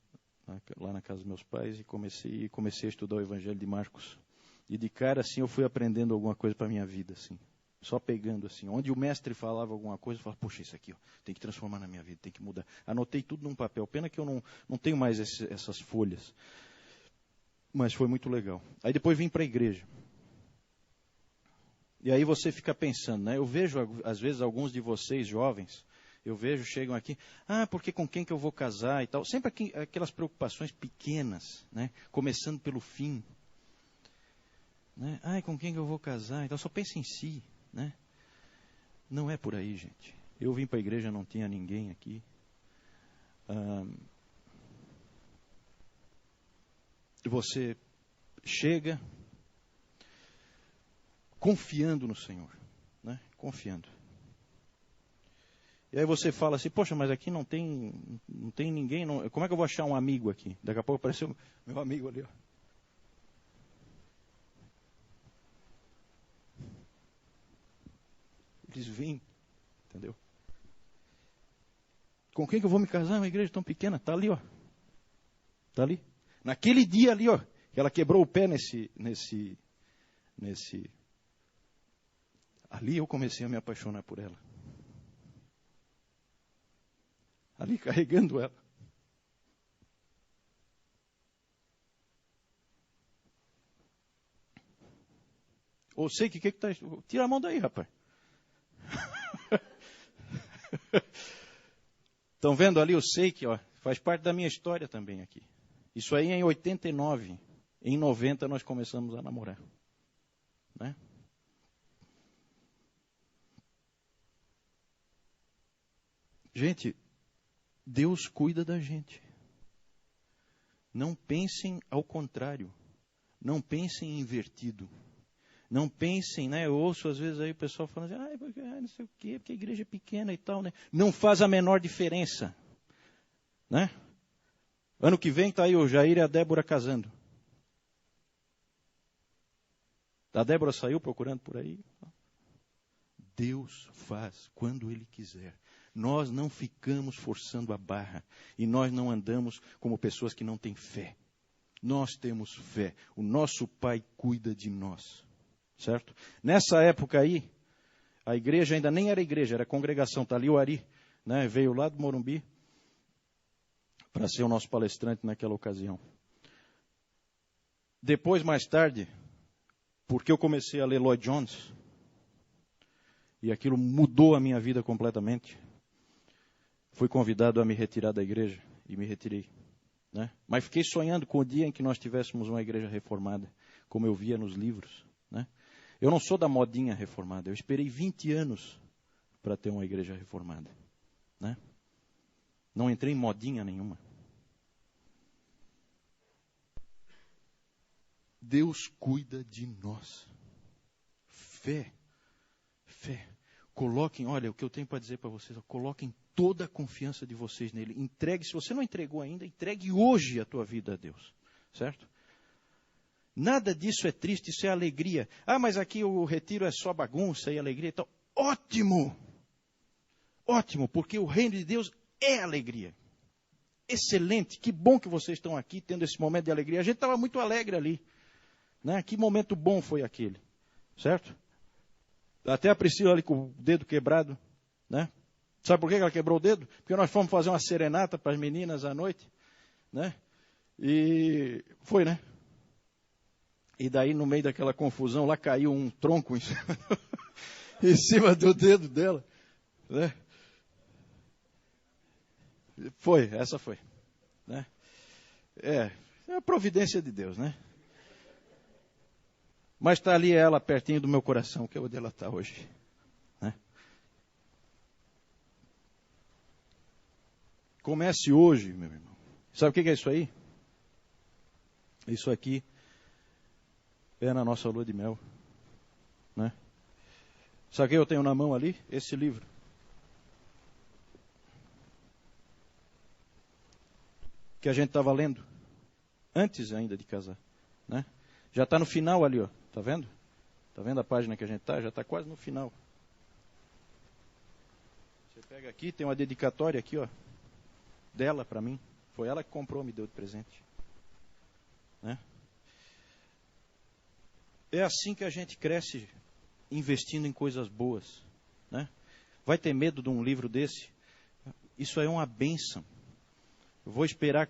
lá na casa dos meus pais e comecei a estudar o Evangelho de Marcos. E de cara, assim, eu fui aprendendo alguma coisa para a minha vida, assim. Só pegando, assim. Onde o mestre falava alguma coisa, eu falava, poxa, isso aqui, ó, tem que transformar na minha vida, tem que mudar. Anotei tudo num papel. Pena que eu não tenho mais essas folhas. Mas foi muito legal. Aí depois vim para a igreja. E aí você fica pensando, né? Eu vejo, às vezes, alguns de vocês jovens, chegam aqui, porque com quem que eu vou casar e tal. Sempre aquelas preocupações pequenas, né? Começando pelo fim. Né? Com quem que eu vou casar? Então só pensa em si, né? Não é por aí, gente. Eu vim para a igreja, não tinha ninguém aqui. Você chega confiando no Senhor, né? Confiando. E aí você fala assim, poxa, mas aqui não tem ninguém, como é que eu vou achar um amigo aqui? Daqui a pouco apareceu meu amigo ali, ó. Eles vêm, entendeu? Com quem que eu vou me casar? Uma igreja tão pequena, tá ali, ó. Tá ali. Naquele dia ali, ó, que ela quebrou o pé nesse. Ali eu comecei a me apaixonar por ela. Ali carregando ela. Ou sei que tá. Tira a mão daí, rapaz. Estão vendo ali o Seik, ó, faz parte da minha história também aqui. Isso aí é em 89. Em 90 nós começamos a namorar. Né? Gente, Deus cuida da gente. Não pensem ao contrário. Não pensem invertido. Não pensem, né? Eu ouço às vezes aí o pessoal falando assim, porque não sei o quê, porque a igreja é pequena e tal, né? Não faz a menor diferença. Né? Ano que vem está aí o Jair e a Débora casando. A Débora saiu procurando por aí. Deus faz quando Ele quiser. Nós não ficamos forçando a barra. E nós não andamos como pessoas que não têm fé. Nós temos fé. O nosso Pai cuida de nós. Certo? Nessa época aí, a igreja ainda nem era igreja, era congregação. Está ali o Ari, né? Veio lá do Morumbi. para ser o nosso palestrante naquela ocasião. Depois, mais tarde, porque eu comecei a ler Lloyd Jones, e aquilo mudou a minha vida completamente, fui convidado a me retirar da igreja, e me retirei. Né? Mas fiquei sonhando com o dia em que nós tivéssemos uma igreja reformada, como eu via nos livros. Né? Eu não sou da modinha reformada, eu esperei 20 anos para ter uma igreja reformada. Né? Não entrei em modinha nenhuma. Deus cuida de nós. Fé. Coloquem, olha, o que eu tenho para dizer para vocês, coloquem toda a confiança de vocês nele. Entregue, se você não entregou ainda, entregue hoje a tua vida a Deus. Certo? Nada disso é triste, isso é alegria. Ah, mas aqui o retiro é só bagunça e alegria e tal. Ótimo! Ótimo, porque o reino de Deus é alegria. Excelente, que bom que vocês estão aqui tendo esse momento de alegria. A gente estava muito alegre ali. Né? Que momento bom foi aquele. Certo? Até a Priscila ali com o dedo quebrado. Né? Sabe por que ela quebrou o dedo? Porque nós fomos fazer uma serenata para as meninas à noite. Né? E foi, né? E daí, no meio daquela confusão, lá caiu um tronco em cima do dedo dela. Né? Essa foi. Né? É a providência de Deus, né? Mas está ali ela pertinho do meu coração, que é onde ela está hoje. Né? Comece hoje, meu irmão. Sabe o que é isso aí? Isso aqui é na nossa lua de mel. Né? Sabe o que eu tenho na mão ali? Esse livro. Que a gente estava lendo. Antes ainda de casar. Né? Já está no final ali, ó. Está vendo? Está vendo a página que a gente está? Já está quase no final. Você pega aqui, tem uma dedicatória aqui, ó. Dela para mim. Foi ela que comprou, me deu de presente. Né? É assim que a gente cresce investindo em coisas boas. Né? Vai ter medo de um livro desse? Isso aí é uma bênção. Eu vou esperar.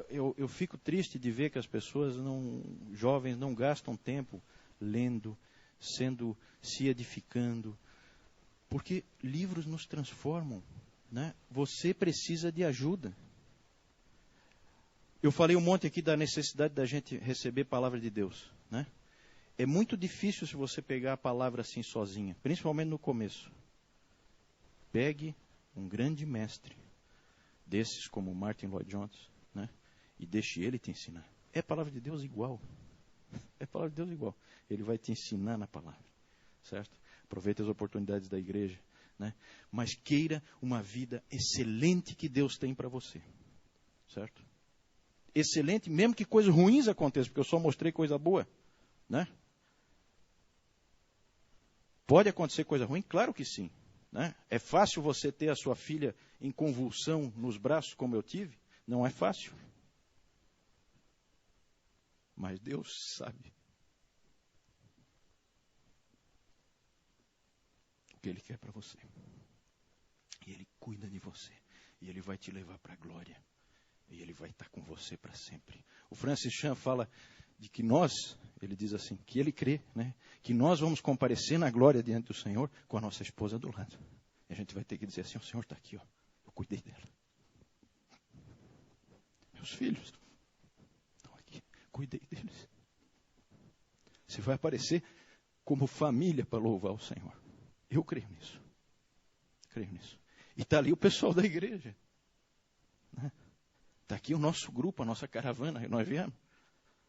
Eu fico triste de ver que as pessoas, jovens, não gastam tempo lendo, se edificando. Porque livros nos transformam. Né? Você precisa de ajuda. Eu falei um monte aqui da necessidade da gente receber palavra de Deus. Né? É muito difícil se você pegar a palavra assim sozinha, principalmente no começo. Pegue um grande mestre, desses como Martin Lloyd Jones, né? E deixe ele te ensinar. É a palavra de Deus igual. É a palavra de Deus igual. Ele vai te ensinar na palavra. Certo? Aproveite as oportunidades da igreja. Né? Mas queira uma vida excelente que Deus tem para você. Certo? Excelente, mesmo que coisas ruins aconteçam, porque eu só mostrei coisa boa. Né? Pode acontecer coisa ruim? Claro que sim. Né? É fácil você ter a sua filha em convulsão nos braços, como eu tive? Não é fácil. Mas Deus sabe o que Ele quer para você. E Ele cuida de você. E Ele vai te levar para a glória. E Ele vai estar com você para sempre. O Francis Chan fala de que nós, ele diz assim, que ele crê, né, que nós vamos comparecer na glória diante do Senhor com a nossa esposa do lado. E a gente vai ter que dizer assim, o Senhor está aqui, ó, eu cuidei dela. Meus filhos estão aqui, cuidei deles. Você vai aparecer como família para louvar o Senhor. Eu creio nisso. Creio nisso. E está ali o pessoal da igreja. Né? Está aqui o nosso grupo, a nossa caravana, nós viemos.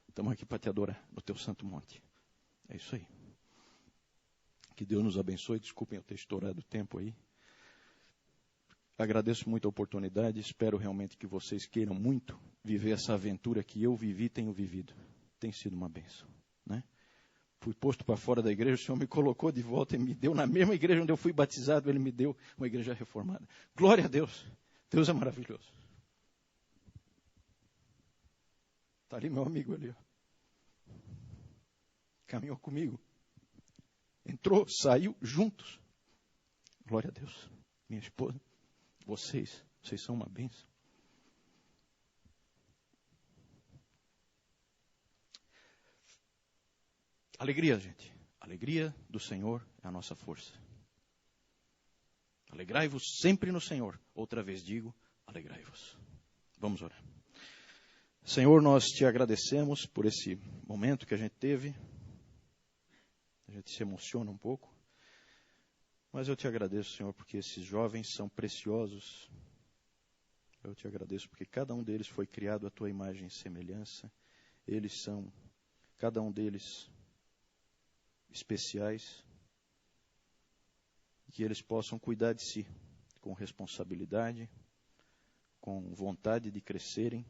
Estamos aqui para te adorar no teu santo monte. É isso aí. Que Deus nos abençoe. Desculpem eu ter estourado o tempo aí. Agradeço muito a oportunidade. Espero realmente que vocês queiram muito viver essa aventura que eu vivi, tenho vivido. Tem sido uma bênção. Né? Fui posto para fora da igreja, o Senhor me colocou de volta e me deu na mesma igreja onde eu fui batizado, Ele me deu uma igreja reformada. Glória a Deus. Deus é maravilhoso. Está ali meu amigo ali, ó. Caminhou comigo. Entrou, saiu juntos. Glória a Deus. Minha esposa, vocês são uma bênção. Alegria, gente. Alegria do Senhor é a nossa força. Alegrai-vos sempre no Senhor. Outra vez digo, alegrai-vos. Vamos orar. Senhor, nós te agradecemos por esse momento que a gente teve. A gente se emociona um pouco. Mas eu te agradeço, Senhor, porque esses jovens são preciosos. Eu te agradeço porque cada um deles foi criado à tua imagem e semelhança. Eles são, cada um deles, especiais. Que eles possam cuidar de si com responsabilidade, com vontade de crescerem,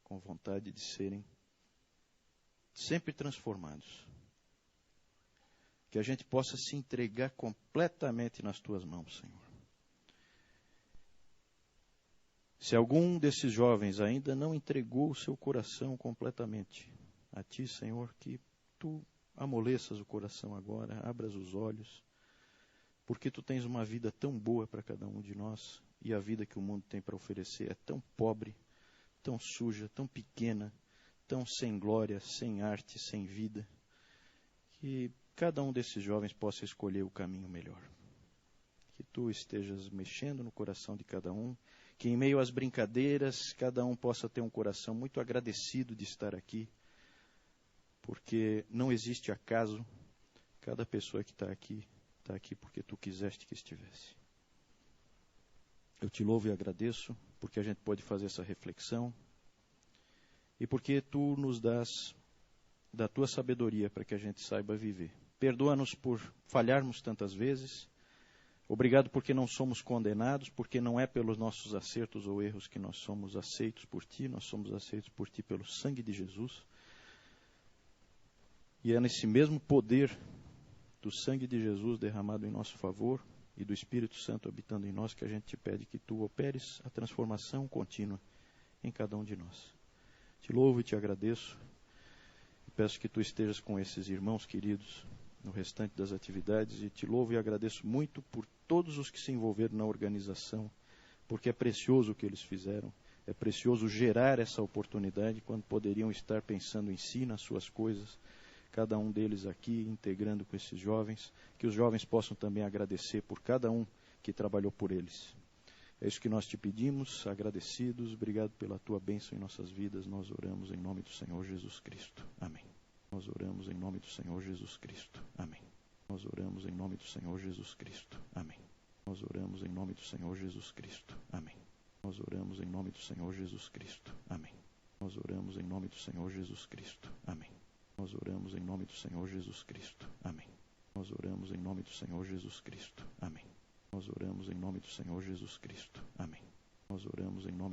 com vontade de serem sempre transformados. Que a gente possa se entregar completamente nas tuas mãos, Senhor. Se algum desses jovens ainda não entregou o seu coração completamente a ti, Senhor, que tu amoleças o coração agora, abras os olhos, porque tu tens uma vida tão boa para cada um de nós, e a vida que o mundo tem para oferecer é tão pobre, tão suja, tão pequena, tão sem glória, sem arte, sem vida, que cada um desses jovens possa escolher o caminho melhor. Que tu estejas mexendo no coração de cada um, que em meio às brincadeiras, cada um possa ter um coração muito agradecido de estar aqui, porque não existe acaso, cada pessoa que está aqui porque tu quiseste que estivesse. Eu te louvo e agradeço, porque a gente pode fazer essa reflexão, e porque tu nos dás da tua sabedoria para que a gente saiba viver. Perdoa-nos por falharmos tantas vezes. Obrigado porque não somos condenados, porque não é pelos nossos acertos ou erros que nós somos aceitos por ti, nós somos aceitos por ti pelo sangue de Jesus. E é nesse mesmo poder do sangue de Jesus derramado em nosso favor e do Espírito Santo habitando em nós que a gente te pede que tu operes a transformação contínua em cada um de nós. Te louvo e te agradeço. E peço que tu estejas com esses irmãos queridos no restante das atividades, e te louvo e agradeço muito por todos os que se envolveram na organização, porque é precioso o que eles fizeram, é precioso gerar essa oportunidade quando poderiam estar pensando em si, nas suas coisas, cada um deles aqui integrando com esses jovens, que os jovens possam também agradecer por cada um que trabalhou por eles. É isso que nós te pedimos, agradecidos, obrigado pela tua bênção em nossas vidas, nós oramos em nome do Senhor Jesus Cristo. Amém. Nós oramos em nome do Senhor Jesus Cristo. Amém. Nós oramos em nome do Senhor Jesus Cristo. Amém. Nós oramos em nome do Senhor Jesus Cristo. Amém. Nós oramos em nome do Senhor Jesus Cristo. Amém. Nós oramos em nome do Senhor Jesus Cristo. Amém. Nós oramos em nome do Senhor Jesus Cristo. Amém. Nós oramos em nome do Senhor Jesus Cristo. Amém. Nós oramos em nome do Senhor Jesus Cristo. Amém. Nós oramos em nome